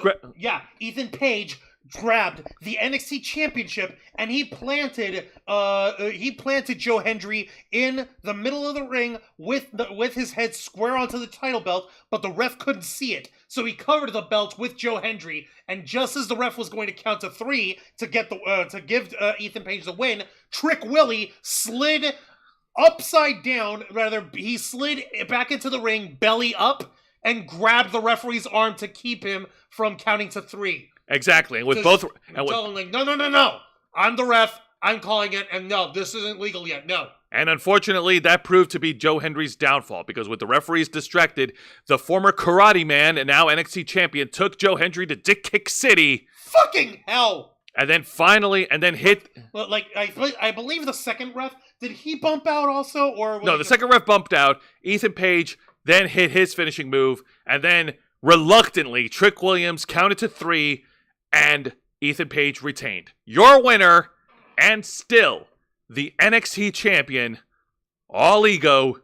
Ethan Page grabbed the NXT Championship and he planted Joe Hendry in the middle of the ring with his head square onto the title belt, but the ref couldn't see it. So he covered the belt with Joe Hendry, and just as the ref was going to count to 3 to get to give Ethan Page the win, Trick Willie slid upside down. Rather, he slid back into the ring, belly up, and grabbed the referee's arm to keep him from counting to 3. Exactly, and with Tell both, him like, no, I'm the ref, I'm calling it, and no, this isn't legal yet, no. And unfortunately, that proved to be Joe Hendry's downfall, because with the referees distracted, the former Karate Man and now NXT champion took Joe Hendry to Dick Kick City. Fucking hell! And then finally, hit. Like, I believe the second ref, did he bump out also, or no? The second ref bumped out. Ethan Page then hit his finishing move, and then reluctantly, Trick Williams counted to 3. And Ethan Page retained. Your winner, and still the NXT champion, all ego,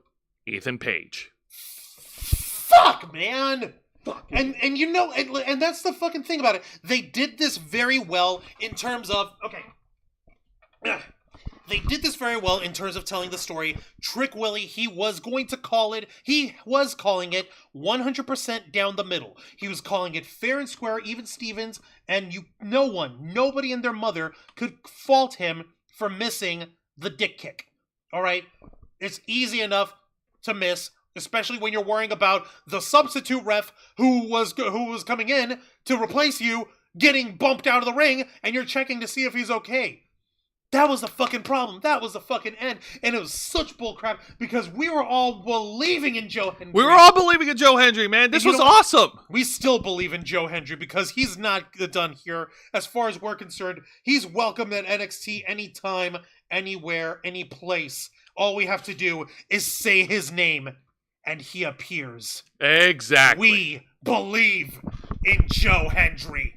Ethan Page. Fuck, man! Fuck. And you know, and that's the fucking thing about it. They did this very well in terms of, they did this very well in terms of telling the story. Trick Willie, he was going to call it, he was calling it 100% down the middle. He was calling it fair and square, even Stevens, and nobody and their mother could fault him for missing the dick kick. All right? It's easy enough to miss, especially when you're worrying about the substitute ref who was coming in to replace you getting bumped out of the ring, and you're checking to see if he's okay. That was the fucking problem. That was the fucking end. And it was such bullcrap because we were all believing in Joe Hendry. We were all believing in Joe Hendry, man. This was awesome. We still believe in Joe Hendry because he's not done here. As far as we're concerned, he's welcome at NXT anytime, anywhere, any place. All we have to do is say his name and he appears. Exactly. We believe in Joe Hendry.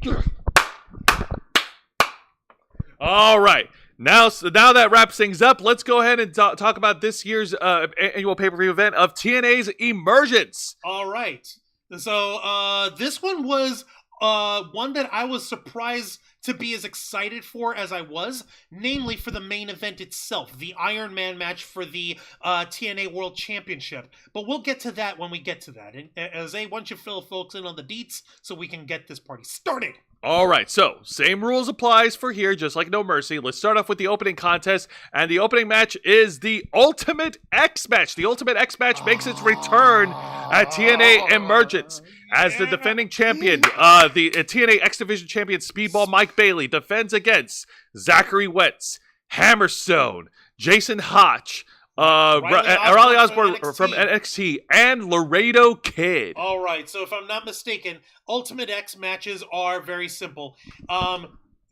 All right. Now that wraps things up, let's go ahead and talk about this year's annual pay-per-view event of TNA's Emergence. All right. So this one was one that I was surprised to be as excited for as I was, namely for the main event itself, the Iron Man match for the TNA World Championship. But we'll get to that when we get to that. And Jose, why don't you fill folks in on the deets so we can get this party started? All right, so same rules applies for here, just like No Mercy. Let's start off with the opening contest, and the opening match is the Ultimate X Match. The Ultimate X Match makes its return at TNA Emergence as the defending champion, the TNA X Division champion Speedball Mike Bailey defends against Zachary Wentz, Hammerstone, Jason Hotch, Riley Osborne from NXT, and Laredo Kid. All right, so if I'm not mistaken, Ultimate X matches are very simple.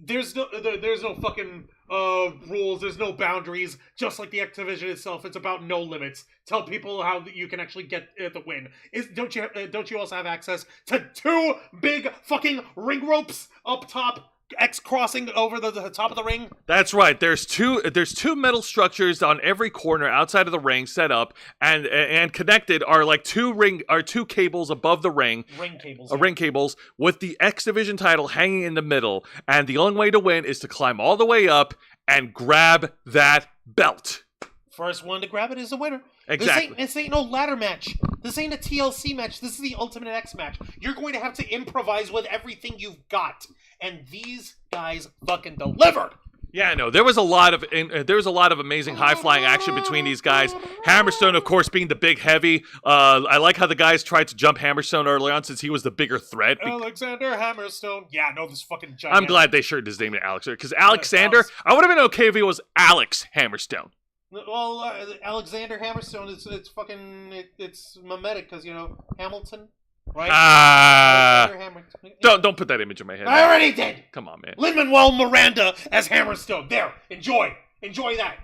There's no fucking rules. There's no boundaries. Just like the X Division itself, it's about no limits. Tell people how you can actually get the win. Don't you also have access to 2 big fucking ring ropes up top? X crossing over the top of the ring? That's right. There's two metal structures on every corner outside of the ring set up, and connected are like 2 cables above the ring. Ring cables. Ring cables with the X Division title hanging in the middle, and the only way to win is to climb all the way up and grab that belt. First one to grab it is the winner. Exactly. This ain't no ladder match. This ain't a TLC match. This is the Ultimate X match. You're going to have to improvise with everything you've got. And these guys fucking delivered. Yeah, no, there was a lot of amazing high-flying action between these guys. Hammerstone, of course, being the big heavy. I like how the guys tried to jump Hammerstone early on since he was the bigger threat. Alexander Hammerstone. Yeah, no, this fucking giant. I'm glad they shirked his name to Alex, because Alexander, I would have been okay if he was Alex Hammerstone. Well, Alexander Hammerstone, it's mimetic because, Hamilton, right? Don't put that image in my head. I already did. Come on, man. Lin-Manuel Miranda as Hammerstone. There, enjoy that.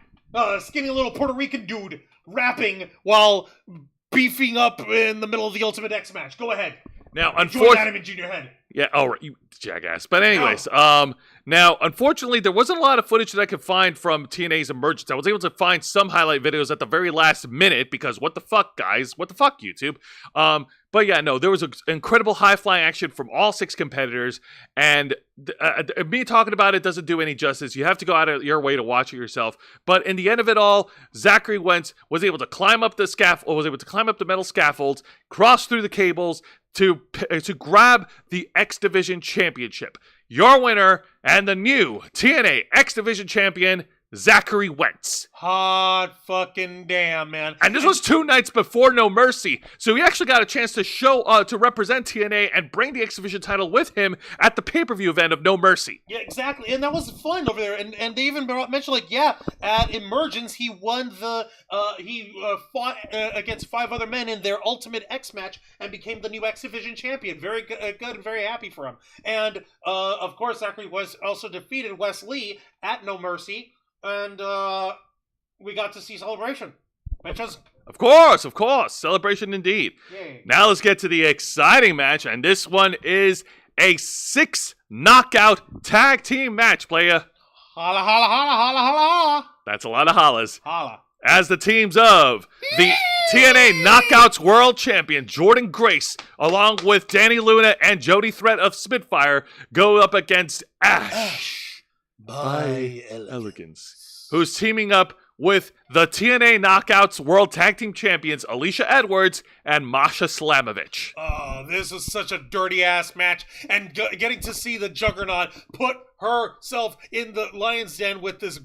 Skinny little Puerto Rican dude rapping while beefing up in the middle of the Ultimate X match. Go ahead. Now, Enjoy unfortunately, that image in your head. yeah, oh, right, you jackass. But anyways, now, unfortunately, there wasn't a lot of footage that I could find from TNA's Emergence. I was able to find some highlight videos at the very last minute because what the fuck, guys? What the fuck, YouTube? But yeah, no, there was incredible high-flying action from all 6 competitors, and me talking about it doesn't do any justice. You have to go out of your way to watch it yourself. But in the end of it all, Zachary Wentz was able to climb up the metal scaffolds, cross through the cables to grab the X Division Championship. Your winner and the new TNA X Division Champion, Zachary Wentz. Hot fucking damn, man. And this was 2 nights before No Mercy, so he actually got a chance to to represent TNA and bring the X Division title with him at the pay-per-view event of No Mercy. Yeah, exactly, and that was fun over there. And they even mentioned, like, yeah, at Emergence he won he fought against 5 other men in their Ultimate X match and became the new X Division champion. Very good and very happy for him. And of course, Zachary was also defeated Wes Lee at No Mercy. And we got to see Celebration. Bitches. Of course. Celebration indeed. Yay. Now let's get to the exciting match, and this one is a 6 knockout tag team match, playa. Holla, holla, holla, holla, holla, holla. That's a lot of hollas. Holla. As the teams of the TNA Knockouts World Champion Jordan Grace, along with Danny Luna and Jody Threat of Spitfire, go up against Ash by Elegance, who's teaming up with the TNA Knockouts World Tag Team Champions Alicia Edwards and Masha Slamovich. Oh, this was such a dirty-ass match, and getting to see the Juggernaut put herself in the lion's den with this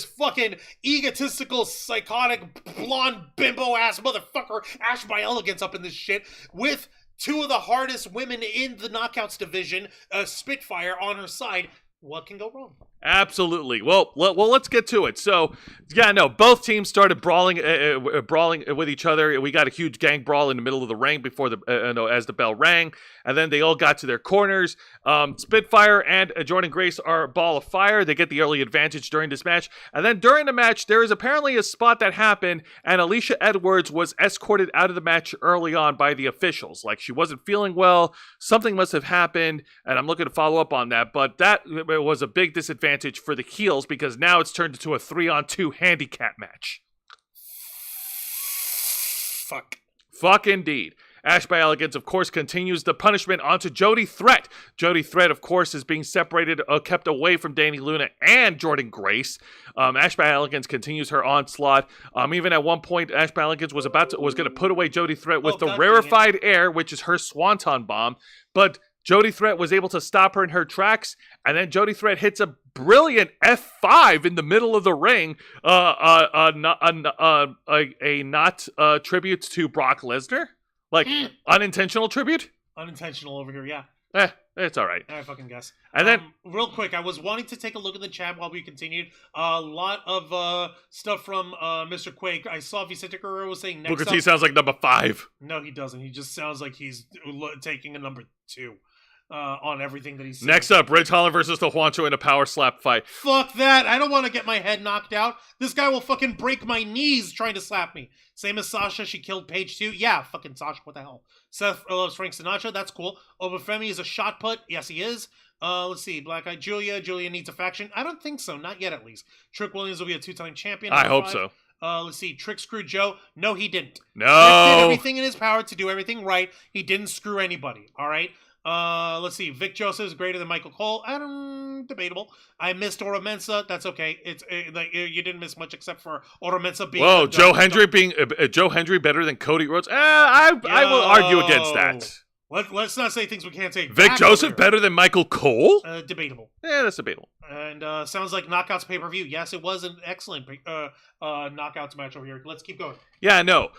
fucking egotistical, psychotic, blonde, bimbo-ass motherfucker, Ash by Elegance, up in this shit, with 2 of the hardest women in the Knockouts division, Spitfire, on her side. What can go wrong? Absolutely. Well, let's get to it. So, yeah, no, both teams started brawling with each other. We got a huge gang brawl in the middle of the ring before as the bell rang, and then they all got to their corners. Spitfire and Jordan Grace are a ball of fire. They get the early advantage during this match, and then during the match, there is apparently a spot that happened, and Alicia Edwards was escorted out of the match early on by the officials. Like, she wasn't feeling well. Something must have happened, and I'm looking to follow up on that. But that was a big disadvantage for the heels because now it's turned into a 3-on-2 handicap match. Fuck indeed. Ash by Elegance, of course, continues the punishment onto Jody Threat. Jody Threat, of course, is being separated, kept away from Danny Luna and Jordan Grace. Ash by Elegance continues her onslaught. Even at one point, Ash by Elegance was going to put away Jody Threat with the rarefied air, which is her swanton bomb, but Jody Threat was able to stop her in her tracks, and then Jody Threat hits a brilliant F5 in the middle of the ring, a tribute to Brock Lesnar, like unintentional tribute. Unintentional over here, yeah. It's all right. I fucking guess. And then, real quick, I was wanting to take a look at the chat while we continued. A lot of stuff from Mr. Quake. I saw Vicente Guerrero was saying next Booker T sounds like number 5. No, he doesn't. He just sounds like he's taking a number 2. On everything that he's saying. Next up, Ridge Holland versus the Juancho in a power slap fight. Fuck that. I don't want to get my head knocked out. This guy will fucking break my knees trying to slap me. Same as Sasha. She killed Paige too. Yeah, fucking Sasha. What the hell? Seth loves Frank Sinatra. That's cool. Obafemi is a shot put. Yes, he is. Let's see. Black Eyed Julia. Julia needs a faction. I don't think so. Not yet, at least. Trick Williams will be a 2-time champion. I hope so. Let's see. Trick screwed Joe. No, he didn't. No. Trick did everything in his power to do everything right. He didn't screw anybody. All right. Let's see. Vic Joseph is greater than Michael Cole. Debatable. I missed Oro Mensa. That's okay. It's like you didn't miss much except for Oro Mensa being. Whoa, Joe Hendry being Joe Hendry better than Cody Rhodes? I will argue against that. Let's not say things we can't say. Vic Joseph better than Michael Cole? Debatable. Yeah, that's debatable. And sounds like Knockouts pay-per-view. Yes, it was an excellent Knockouts match over here. Let's keep going. Yeah, no.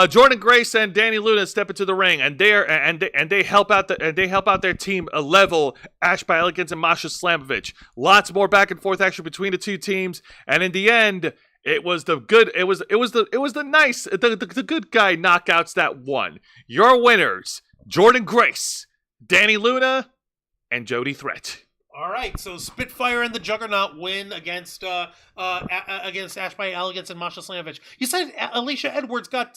Jordan Grace and Danny Luna step into the ring, and they help out their team level Ash by Elegance and Masha Slamovich. Lots more back and forth action between the two teams, and in the end, it was the good guy knockouts that won. Your winners, Jordan Grace, Danny Luna, and Jody Threat. All right, so Spitfire and the Juggernaut win against Ashby Elegance and Masha Slamovich. You said Alicia Edwards got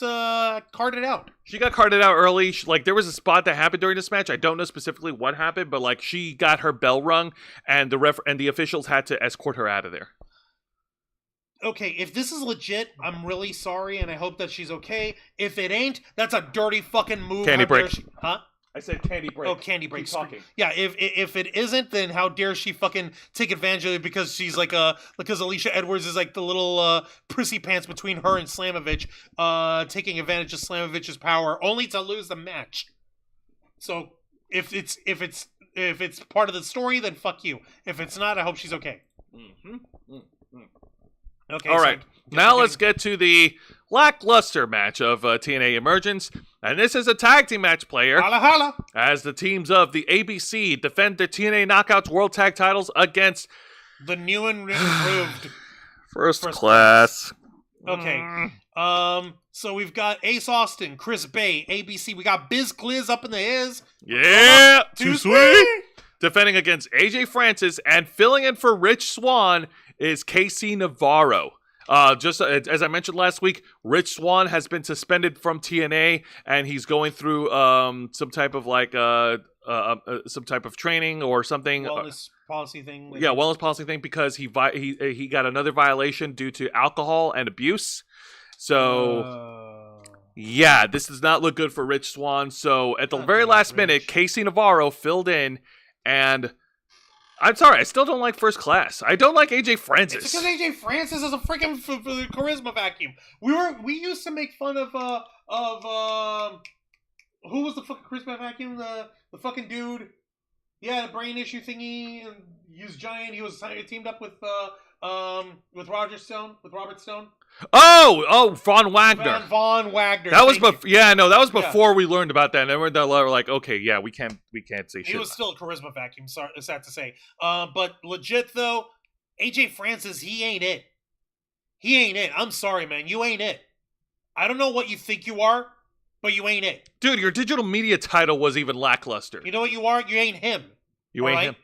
carded out. She got carded out early. There was a spot that happened during this match. I don't know specifically what happened, but she got her bell rung, and the officials had to escort her out of there. Okay, if this is legit, I'm really sorry, and I hope that she's okay. If it ain't, that's a dirty fucking move. Candy break. Huh? I said candy break. Oh, candy break. Keep talking. Yeah, if it isn't, then how dare she fucking take advantage of it because she's because Alicia Edwards is like the little prissy pants between her and Slamovich, taking advantage of Slamovich's power, only to lose the match. So if it's part of the story, then fuck you. If it's not, I hope she's okay. Mm-hmm. Mm-hmm. Okay. All right. Now let's get to the lackluster match of TNA Emergence. And this is a tag team match, player. Holla holla. As the teams of the ABC defend their TNA Knockouts World Tag Titles against the new and improved First Class. Okay. So we've got Ace Austin, Chris Bay, ABC. We got Biz Gliz up in the his. Yeah. Too sweet. Defending against AJ Francis, and filling in for Rich Swann is Casey Navarro. Just as I mentioned last week, Rich Swann has been suspended from TNA, and he's going through some type of training or something. Wellness policy thing. Wellness policy thing, because he got another violation due to alcohol and abuse. So this does not look good for Rich Swann. So at the very last minute, Casey Navarro filled in, and I'm sorry, I still don't like First Class. I don't like AJ Francis. It's because AJ Francis is a freaking charisma vacuum. We used to make fun of who was the fucking charisma vacuum? The fucking dude. Yeah, the brain issue thingy. And he was giant. He was teamed up with Robert Stone. Oh, Von Wagner. Von Wagner. That was before we learned about that. And we're like, okay, yeah, we can't say shit. He was still a charisma vacuum. Sorry, sad to say. But legit though, AJ Francis, he ain't it. He ain't it. I'm sorry, man. You ain't it. I don't know what you think you are, but you ain't it. Dude, your digital media title was even lackluster. You know what you are? You ain't him. You ain't him.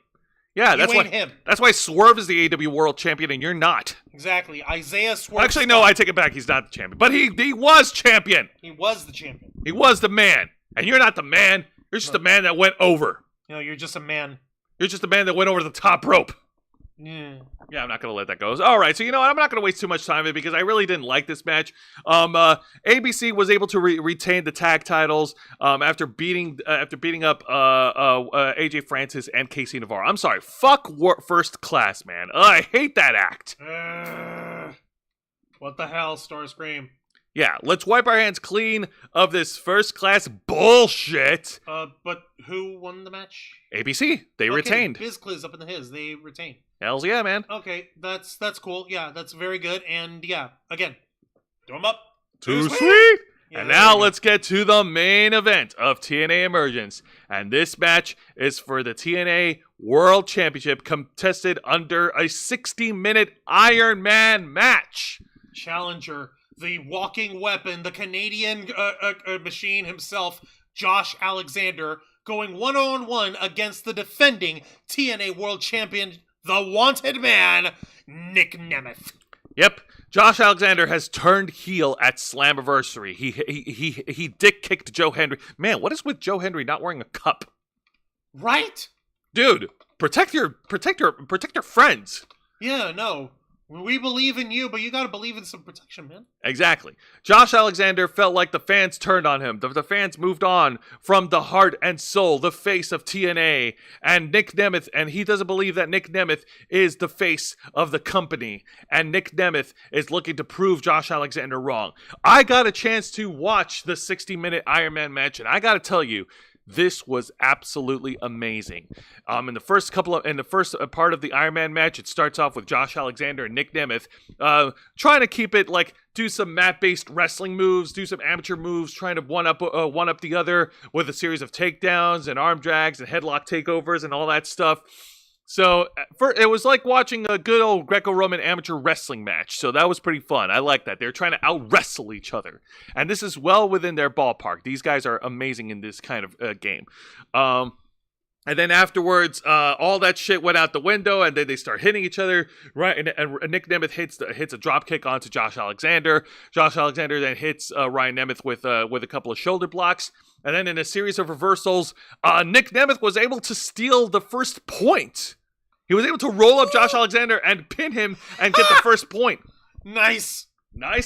Yeah, that's why Swerve is the AW World Champion and you're not. Exactly. Isaiah Swerve. Actually, no, I take it back. He's not the champion. But he was champion. He was the champion. He was the man. And you're not the man. You're just a man that went over. No, you're just a man. You're just a man that went over the top rope. Yeah. Yeah, I'm not going to let that go. All right, so you know what? I'm not going to waste too much time on it because I really didn't like this match. ABC was able to retain the tag titles after beating up AJ Francis and Casey Navarro. I'm sorry. Fuck First Class, man. I hate that act. What the hell, Starscream? Yeah, let's wipe our hands clean of this First Class bullshit. But who won the match? ABC. They retained. Biz Gliz up in the his. They retained. Hells yeah, man. Okay, that's cool. Yeah, that's very good. And yeah, again, throw them up. Too sweet. Yeah, and now let's get to the main event of TNA Emergence. And this match is for the TNA World Championship, contested under a 60-minute Iron Man match. Challenger, the walking weapon, the Canadian machine himself, Josh Alexander, going one-on-one against the defending TNA World Champion, the Wanted Man, Nick Nemeth. Yep, Josh Alexander has turned heel at Slammiversary. He dick kicked Joe Hendry. Man, what is with Joe Hendry not wearing a cup? Right, dude. Protect your friends. Yeah, no. We believe in you, but you gotta believe in some protection, man. Exactly. Josh Alexander felt like the fans turned on him. The fans moved on from the heart and soul, the face of TNA, and Nick Nemeth, and he doesn't believe that Nick Nemeth is the face of the company, and Nick Nemeth is looking to prove Josh Alexander wrong. I got a chance to watch the 60-minute Iron Man match, and I gotta tell you, this was absolutely amazing. In the first part of the Iron Man match, it starts off with Josh Alexander and Nick Nemeth trying to keep it do some mat-based wrestling moves, do some amateur moves, trying to one up the other with a series of takedowns and arm drags and headlock takeovers and all that stuff. So it was like watching a good old Greco-Roman amateur wrestling match. So that was pretty fun. I like that. They're trying to out-wrestle each other. And this is well within their ballpark. These guys are amazing in this kind of game. And then afterwards, all that shit went out the window, and then they start hitting each other. Right, and Nick Nemeth hits a drop kick onto Josh Alexander. Josh Alexander then hits Ryan Nemeth with a couple of shoulder blocks, and then in a series of reversals, Nick Nemeth was able to steal the first point. He was able to roll up Josh Alexander and pin him and get the first point. Nice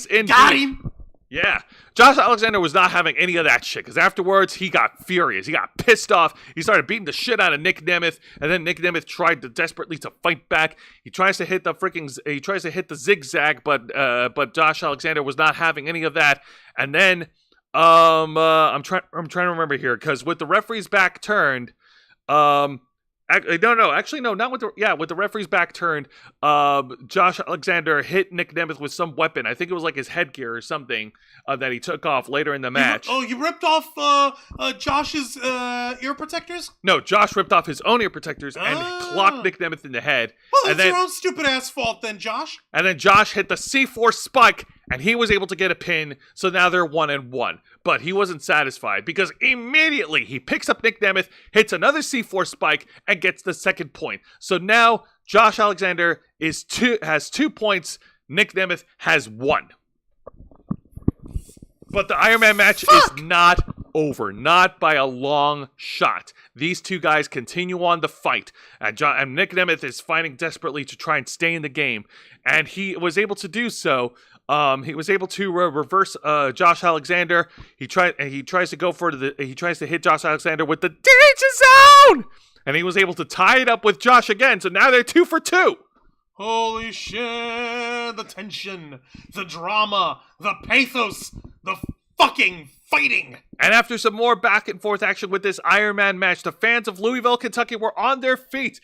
indeed. Got him. Yeah. Josh Alexander was not having any of that shit, because afterwards he got furious. He got pissed off. He started beating the shit out of Nick Nemeth, and then Nick Nemeth tried desperately to fight back. He tries to hit the zigzag, but Josh Alexander was not having any of that. And then I'm trying to remember here, because with the referee's back turned, with the referee's back turned, Josh Alexander hit Nick Nemeth with some weapon. I think it was like his headgear or something that he took off later in the match. You ripped off Josh's ear protectors? No, Josh ripped off his own ear protectors and clocked Nick Nemeth in the head. Well, that's your own stupid ass fault then, Josh. And then Josh hit the C4 spike, and he was able to get a pin, so now they're 1-1. But he wasn't satisfied, because immediately he picks up Nick Nemeth, hits another C4 spike, and gets the second point. So now Josh Alexander has 2 points, Nick Nemeth has 1. But the Iron Man match is not over, not by a long shot. These two guys continue on the fight, and Nick Nemeth is fighting desperately to try and stay in the game, and he was able to do so. He was able to reverse Josh Alexander. He tries to hit Josh Alexander with the Danger Zone, and he was able to tie it up with Josh again. So now they're 2 for 2. Holy shit! The tension, the drama, the pathos, the fucking fighting. And after some more back and forth action with this Iron Man match, the fans of Louisville, Kentucky were on their feet.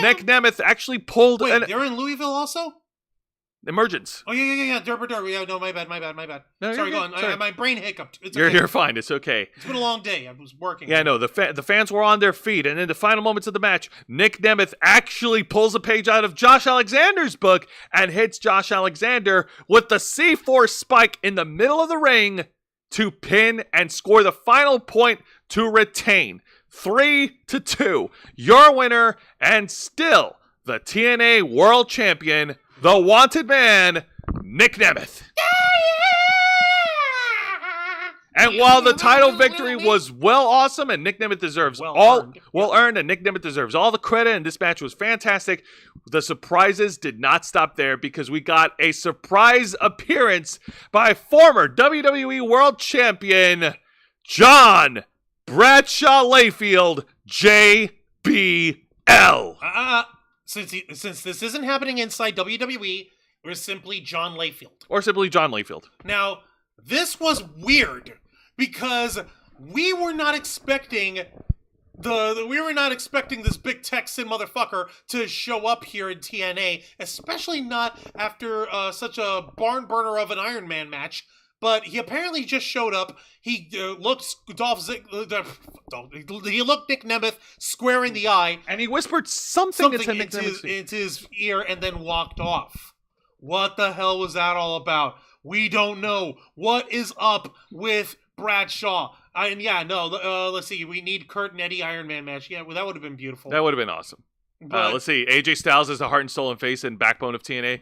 Nick Nemeth actually pulled. Wait, they're in Louisville also? Emergence. Oh, yeah. Derby. Yeah, no, my bad. No, Sorry, go on. Sorry. My brain hiccuped. It's Okay. okay. You're fine. It's okay. It's been a long day. I was working. Yeah, no, the fans were on their feet, and in the final moments of the match, Nick Nemeth actually pulls a page out of Josh Alexander's book and hits Josh Alexander with the C4 spike in the middle of the ring to pin and score the final point to retain. 3-2. Your winner, and still the TNA World Champion, the Wanted Man, Nick Nemeth. And while the title victory was awesome, and Nick Nemeth deserves well earned, and Nick Nemeth deserves all the credit, and this match was fantastic, the surprises did not stop there, because we got a surprise appearance by former WWE World Champion John Bradshaw Layfield, JBL. Since this isn't happening inside WWE, we're simply John Layfield. Or simply John Layfield. Now, this was weird, because we were not expecting this big Texan motherfucker to show up here in TNA, especially not after such a barn burner of an Iron Man match. But he apparently just showed up. He looked Nick Nemeth square in the eye, and he whispered something into his ear, and then walked off. What the hell was that all about? We don't know. What is up with Bradshaw? Let's see. We need Kurt and Eddie Iron Man match. Yeah, well, that would have been beautiful. That would have been awesome. But, let's see. AJ Styles is the heart and soul and face and backbone of TNA.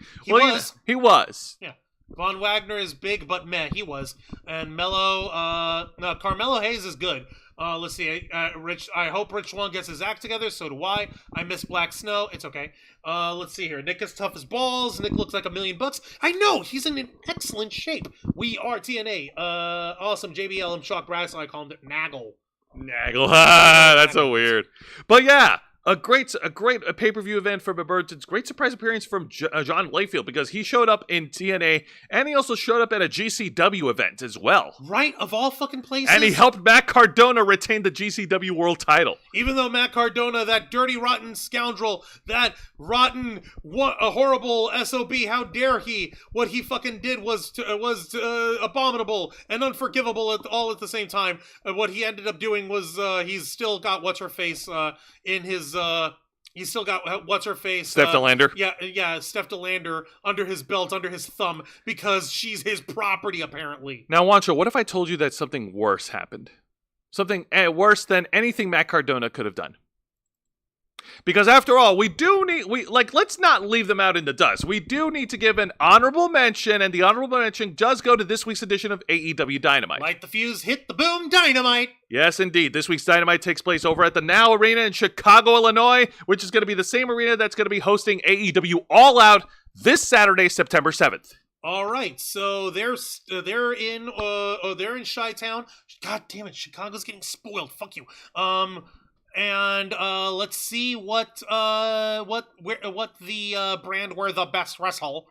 He was. Yeah. Von Wagner is big, but meh, he was. And Carmelo Hayes is good. Let's see. I hope Rich Swann gets his act together. So do I. I miss Black Snow. It's okay. Let's see here. Nick is tough as balls. Nick looks like $1 million. I know. He's in excellent shape. We are TNA. Awesome. JBL. I'm shocked. Bradshaw. I call him Nagel. That's so weird. But yeah. A great pay-per-view event from Emergence. Great surprise appearance from John Layfield, because he showed up in TNA, and he also showed up at a GCW event as well. Right, of all fucking places. And he helped Matt Cardona retain the GCW World title. Even though Matt Cardona, that dirty, rotten scoundrel, that rotten, a horrible SOB, how dare he? What he fucking did was abominable and unforgivable all at the same time. What he ended up doing was he's still got what's-her-face in his he's still got what's-her-face Steph Delander. Yeah, Steph Delander under his belt, under his thumb, because she's his property, apparently. Now, Wancho, what if I told you that something worse happened? Something worse than anything Matt Cardona could have done. Because after all, let's not leave them out in the dust. We do need to give an honorable mention, and the honorable mention does go to this week's edition of AEW Dynamite. Light the fuse, hit the boom, Dynamite! Yes, indeed. This week's Dynamite takes place over at the Now Arena in Chicago, Illinois, which is going to be the same arena that's going to be hosting AEW All Out this Saturday, September 7th. All right, so they're in Chi-Town. God damn it, Chicago's getting spoiled. Fuck you. And let's see what the brand were the best wrestle.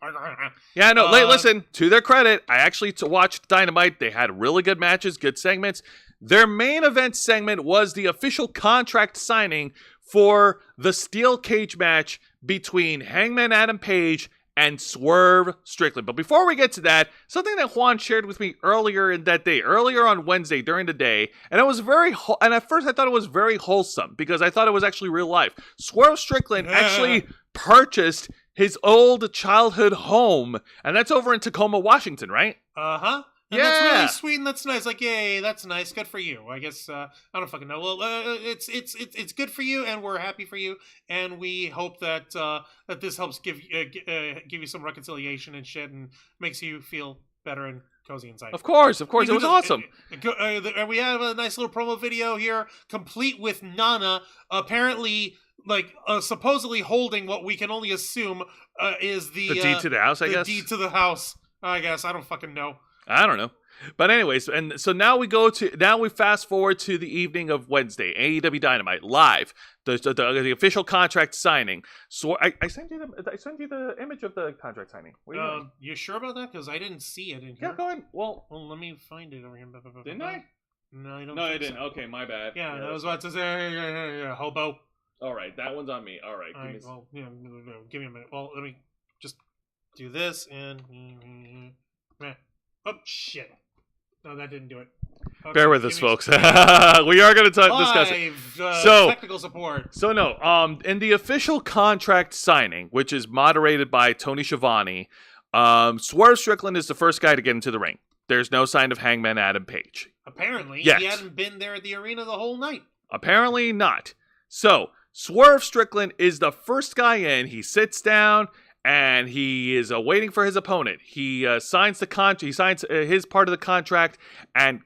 Yeah, no. Listen, to their credit, I actually watched Dynamite. They had really good matches, good segments. Their main event segment was the official contract signing for the steel cage match between Hangman Adam Page and Swerve Strickland. But before we get to that, something that Juan shared with me earlier on Wednesday during the day, and it was and at first I thought it was very wholesome because I thought it was actually real life. Swerve Strickland actually purchased his old childhood home, and that's over in Tacoma, Washington, right? Uh-huh. And that's really sweet and that's nice. Like, yay, that's nice. Good for you. I guess, I don't fucking know. Well, it's good for you and we're happy for you. And we hope that that this helps give you some reconciliation and shit and makes you feel better and cozy inside. Of course. It was awesome. And we have a nice little promo video here, complete with Nana apparently, supposedly holding what we can only assume is the deed to the house, I guess? The deed to the house, I guess. I don't fucking know. I don't know. But anyways, and so now we fast forward to the evening of Wednesday, AEW Dynamite live, the official contract signing. So I sent you the image of the contract signing. You sure about that? Because I didn't see it in here. Yeah, go ahead. Well, let me find it over here. Didn't I? No, I don't. No, I didn't. So. Okay, my bad. Yeah, I was about to say, hobo. All right, that one's on me. All right. Give me a minute. Well, let me just do this and. Oh, shit. No, that didn't do it. Okay, bear with us, folks. We are going to discuss it. Technical support. So, no. In the official contract signing, which is moderated by Tony Schiavone, Swerve Strickland is the first guy to get into the ring. There's no sign of Hangman Adam Page. Apparently. Yet. He hadn't been there at the arena the whole night. Apparently not. So, Swerve Strickland is the first guy in. He sits down. And he is waiting for his opponent. He signs the contract. He signs his part of the contract, and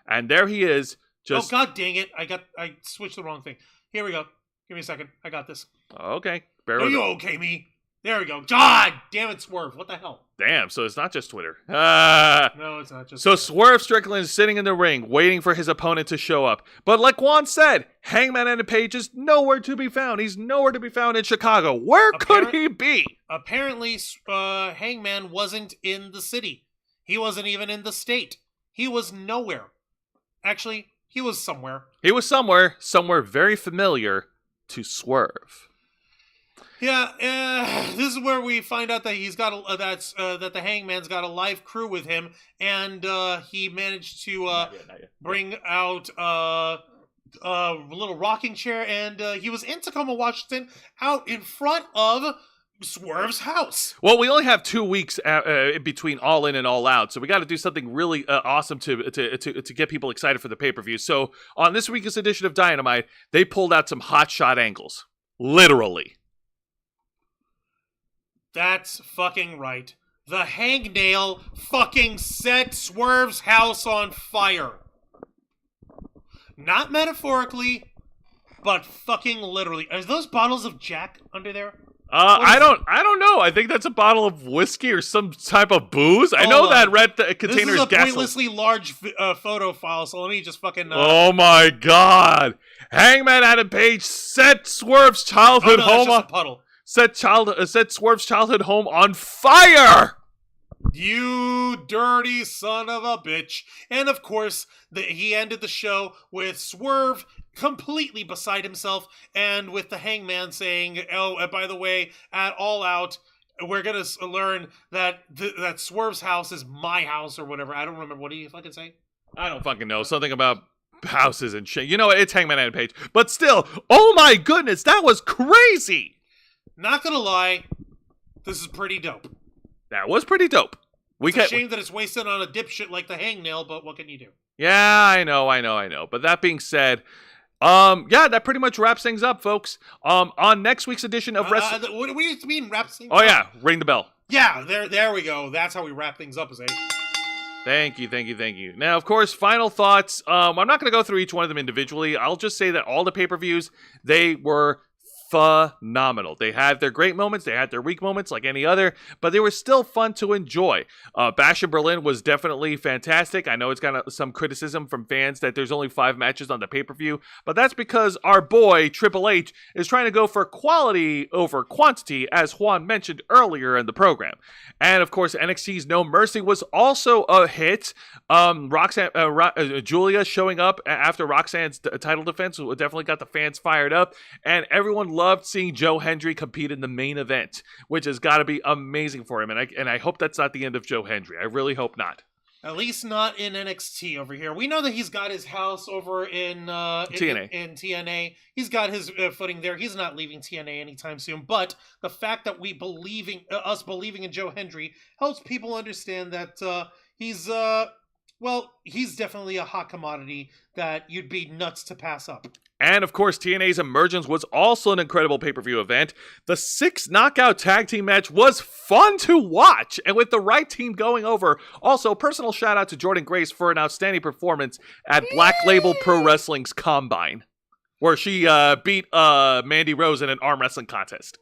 and there he is. Oh, god dang it! I switched the wrong thing. Here we go. Give me a second. I got this. Okay. You okay me? There we go. God damn it, Swerve! What the hell? Damn. So it's not just Twitter. No, it's not just. So Twitter. Swerve Strickland is sitting in the ring, waiting for his opponent to show up. But like Juan said, Hangman Adam Page is nowhere to be found. He's nowhere to be found in Chicago. Where could he be? Apparently, Hangman wasn't in the city. He wasn't even in the state. He was nowhere. Actually, he was somewhere. He was somewhere very familiar to Swerve. Yeah, this is where we find out that he's got that the Hangman's got a live crew with him, and he managed to not yet. Bring out a little rocking chair, and he was in Tacoma, Washington, out in front of Swerve's house. Well, we only have 2 weeks between All In and All Out, so we got to do something really awesome to get people excited for the pay-per-view. So on this week's edition of Dynamite, they pulled out some hot shot angles, literally. That's fucking right. The hangnail fucking set Swerve's house on fire. Not metaphorically, but fucking literally. Are those bottles of Jack under there? I don't know. I think that's a bottle of whiskey or some type of booze. I know that red container is gasoline. This is a pointlessly large photo file, so let me just fucking... Oh my god. Hangman Adam Page set Swerve's childhood home... That's just a puddle. Set Swerve's childhood home on fire! You dirty son of a bitch. And of course, he ended the show with Swerve completely beside himself, and with the Hangman saying, oh, by the way, at All Out, we're going to learn that that Swerve's house is my house, or whatever. I don't remember. What do you fucking say? I don't fucking know. Something about houses and shit. You know what? It's Hangman Adam Page. But still, oh my goodness, that was crazy! Not gonna lie, this is pretty dope. That was pretty dope. It's a shame that it's wasted on a dipshit like the hangnail, but what can you do? Yeah, I know. But that being said, Yeah, that pretty much wraps things up, folks. On next week's edition of Wrestle... what do you mean wrap things Oh, up? yeah, ring the bell. Yeah, there we go. That's how we wrap things up, Zay. Thank you. Now, of course, final thoughts. I'm not going to go through each one of them individually. I'll just say that all the pay-per-views, they were phenomenal. They had their great moments, they had their weak moments like any other, but they were still fun to enjoy. Bash in Berlin was definitely fantastic. I know it's got some criticism from fans that there's only 5 matches on the pay-per-view, but that's because our boy Triple H is trying to go for quality over quantity, as Juan mentioned earlier in the program. And of course, NXT's No Mercy was also a hit. Julia showing up after Roxanne's title defense definitely got the fans fired up, and everyone loved seeing Joe Hendry compete in the main event, which has got to be amazing for him. And I hope that's not the end of Joe Hendry. I really hope not. At least not in NXT over here. We know that he's got his house over in TNA. In TNA. He's got his footing there. He's not leaving TNA anytime soon. But the fact that us believing in Joe Hendry helps people understand that he's definitely a hot commodity that you'd be nuts to pass up. And of course, TNA's Emergence was also an incredible pay-per-view event. The 6 knockout tag team match was fun to watch, and with the right team going over. Also, personal shout out to Jordan Grace for an outstanding performance at Black Label Pro Wrestling's Combine, where she beat Mandy Rose in an arm wrestling contest.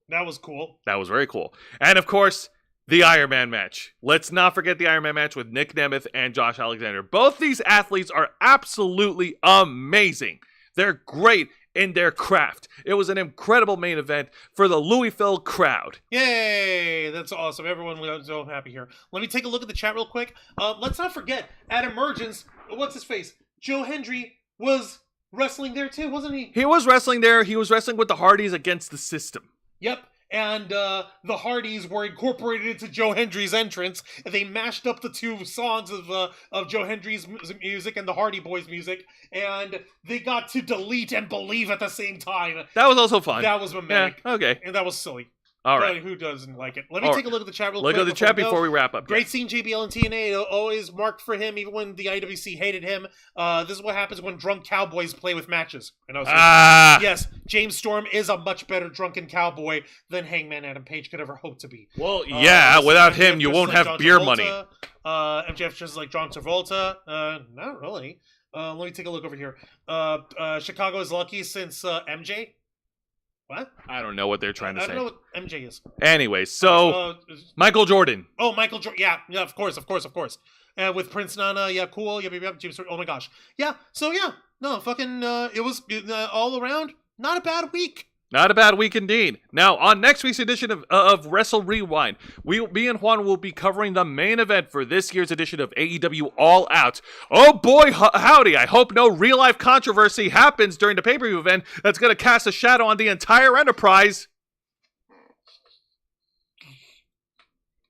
That was cool. That was very cool. And of course, the Iron Man match. Let's not forget the Iron Man match with Nick Nemeth and Josh Alexander. Both these athletes are absolutely amazing. They're great in their craft. It was an incredible main event for the Louisville crowd. Yay! That's awesome. Everyone was so happy here. Let me take a look at the chat real quick. Let's not forget, at Emergence, what's his face? Joe Hendry was wrestling there too, wasn't he? He was wrestling there. He was wrestling with the Hardys against the system. Yep. And the Hardys were incorporated into Joe Hendry's entrance, and they mashed up the 2 songs of Joe Hendry's music and the Hardy Boys music, and they got to delete and believe at the same time. That was also fun. That was mimetic. Yeah, okay. And that was silly. All right. Who doesn't like it? Let me take a look at the chat real quick. Look at the chat before we wrap up. Great seeing JBL and TNA. Always marked for him, even when the IWC hated him. This is what happens when drunk cowboys play with matches. Yes, James Storm is a much better drunken cowboy than Hangman Adam Page could ever hope to be. Well, yeah, without him, you won't have beer money. MJF just like John Travolta. Not really. Let me take a look over here. Chicago is lucky since MJ. What? I don't know what they're trying to say. I don't know what MJ is. Anyway, so Michael Jordan. Oh, Michael Jordan. Yeah, of course. With Prince Nana, yeah, cool. Yeah, James. Oh my gosh. Yeah. So yeah, no, fucking. It was all around not a bad week. Not a bad week indeed. Now, on next week's edition of Wrestle Rewind, me and Juan will be covering the main event for this year's edition of AEW All Out. Oh boy, howdy, I hope no real-life controversy happens during the pay-per-view event that's going to cast a shadow on the entire enterprise.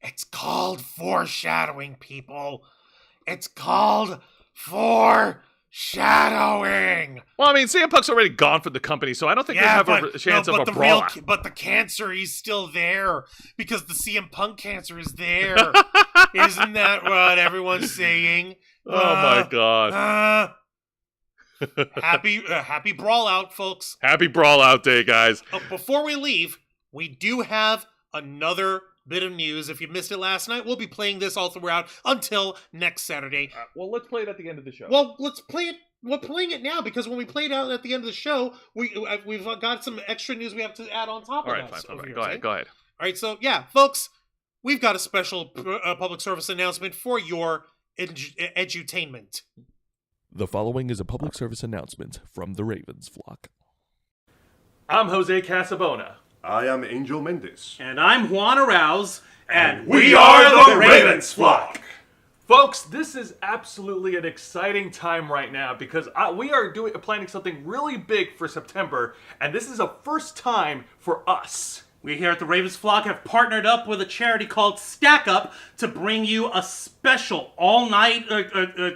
It's called foreshadowing, people. It's called foreshadowing. Well, I mean, CM Punk's already gone from the company, so I don't think they have a chance of a brawl. But the cancer, he's still there because the CM Punk cancer is there. Isn't that what everyone's saying? Oh my god! Happy brawl out, folks. Happy brawl out day, guys. Before we leave, we do have another bit of news. If you missed it last night, we'll be playing this all throughout until next Saturday. Well, let's play it at the end of the show. Well, let's play it. We're playing it now because when we play it out at the end of the show, we've got some extra news we have to add on top of that. All right, fine. Go ahead. All right, so yeah, folks, we've got a special public service announcement for your edutainment. The following is a public service announcement from the Ravens flock. I'm Jose Casabona. I am Angel Mendes. And I'm Juan Arouse. And we are the Ravens flock. Folks, this is absolutely an exciting time right now because we are planning something really big for September, and this is a first time for us. We here at the Ravens Flock have partnered up with a charity called Stack Up to bring you a special all-night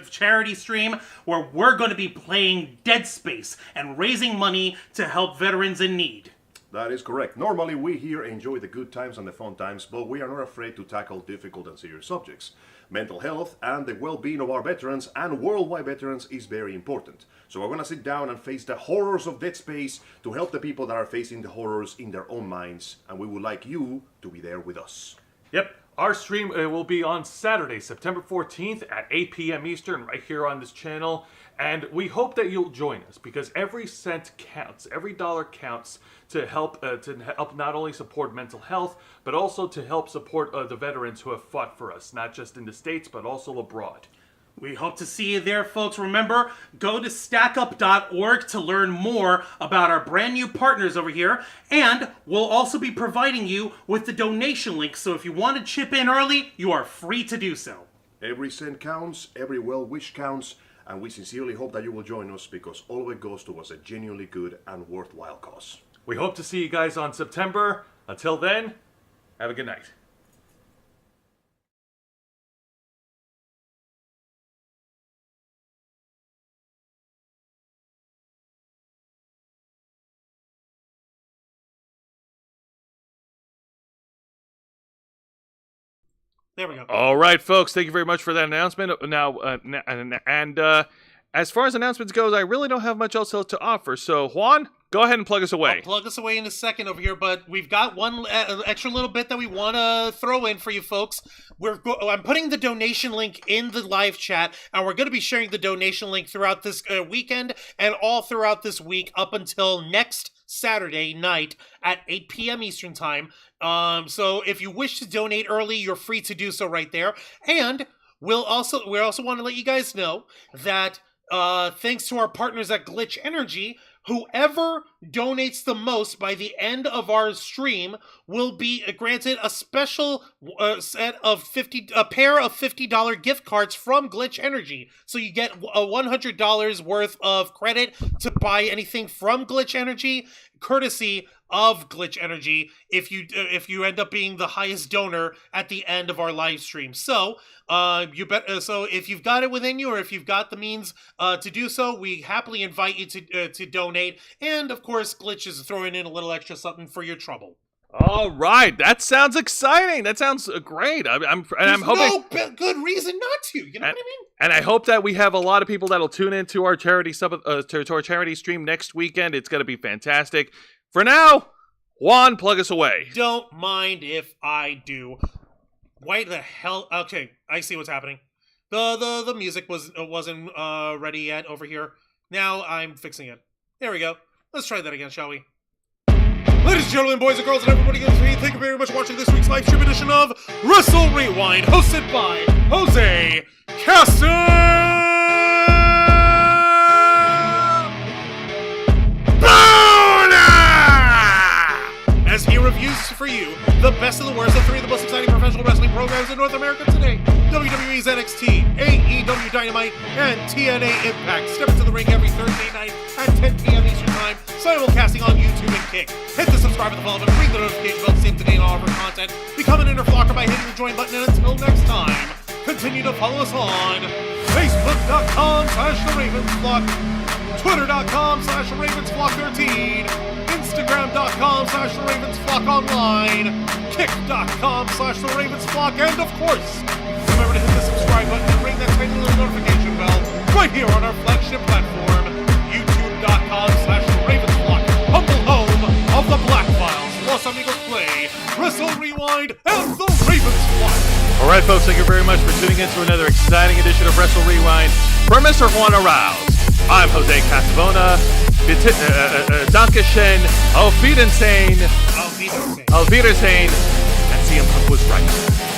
charity stream where we're going to be playing Dead Space and raising money to help veterans in need. That is correct. Normally, we here enjoy the good times and the fun times, but we are not afraid to tackle difficult and serious subjects. Mental health and the well-being of our veterans and worldwide veterans is very important. So we're going to sit down and face the horrors of Dead Space to help the people that are facing the horrors in their own minds, and we would like you to be there with us. Yep. Our stream will be on Saturday, September 14th at 8 p.m. Eastern, right here on this channel. And we hope that you'll join us because every cent counts. Every dollar counts to help not only support mental health, but also to help support the veterans who have fought for us, not just in the States, but also abroad. We hope to see you there, folks. Remember, go to stackup.org to learn more about our brand new partners over here. And we'll also be providing you with the donation link. So if you want to chip in early, you are free to do so. Every cent counts, every well-wish counts, and we sincerely hope that you will join us because all of it goes towards a genuinely good and worthwhile cause. We hope to see you guys on September. Until then, have a good night. There we go. All right, folks. Thank you very much for that announcement. Now, as far as announcements goes, I really don't have much else to offer. So, Juan, go ahead and plug us away. I'll plug us away in a second over here, but we've got one extra little bit that we want to throw in for you folks. I'm putting the donation link in the live chat, and we're going to be sharing the donation link throughout this weekend and all throughout this week up until next Saturday night at 8 p.m. Eastern Time. So if you wish to donate early, you're free to do so right there. And we also want to let you guys know that thanks to our partners at Glitch Energy, whoever donates the most by the end of our stream will be granted a special pair of $50 gift cards from Glitch Energy. So you get a $100 worth of credit to buy anything from Glitch Energy, courtesy of Glitch Energy, if you end up being the highest donor at the end of our live stream. So so if you've got it within you, or if you've got the means to do so, we happily invite you to donate. And of course, Glitch is throwing in a little extra something for your trouble. All right, that sounds exciting. That sounds great. I'm hoping no good reason not to. You know what I mean? And I hope that we have a lot of people that'll tune in to our charity to our charity stream next weekend. It's going to be fantastic. For now, Juan, plug us away. Don't mind if I do. Why the hell? Okay, I see what's happening. The music wasn't ready yet over here. Now I'm fixing it. There we go. Let's try that again, shall we? Ladies and gentlemen, boys and girls, and everybody in between, thank you very much for watching this week's live stream edition of Wrestle Rewind, hosted by Jose Castro. As he reviews for you the best of the worst of three of the most exciting professional wrestling programs in North America today: WWE's NXT, AEW Dynamite, and TNA Impact. Step into the ring every Thursday night at 10 p.m. Eastern Time, simulcasting on YouTube and Kick. Hit the subscribe and the follow button, ring the notification bell to stay up to date on all of our content. Become an inner flocker by hitting the join button, and until next time, continue to follow us on Facebook.com/TheRavensFlock, Twitter.com/RavensFlock13, Instagram.com/TheRavensFlockOnline, Kick.com/TheRavensFlock, and of course, remember to hit the subscribe button and ring that tiny little notification bell right here on our flagship platform, YouTube.com/TheRavensFlock, humble home of the Black Files, Los Amigos Play, Wrestle Rewind, and The Ravens Flock. All right, folks, thank you very much for tuning in to another exciting edition of Wrestle Rewind. For Mr. Juan Arouse, I'm Jose Casabona. Dankeschön, Auf Wiedersehen, and CM Punk was right.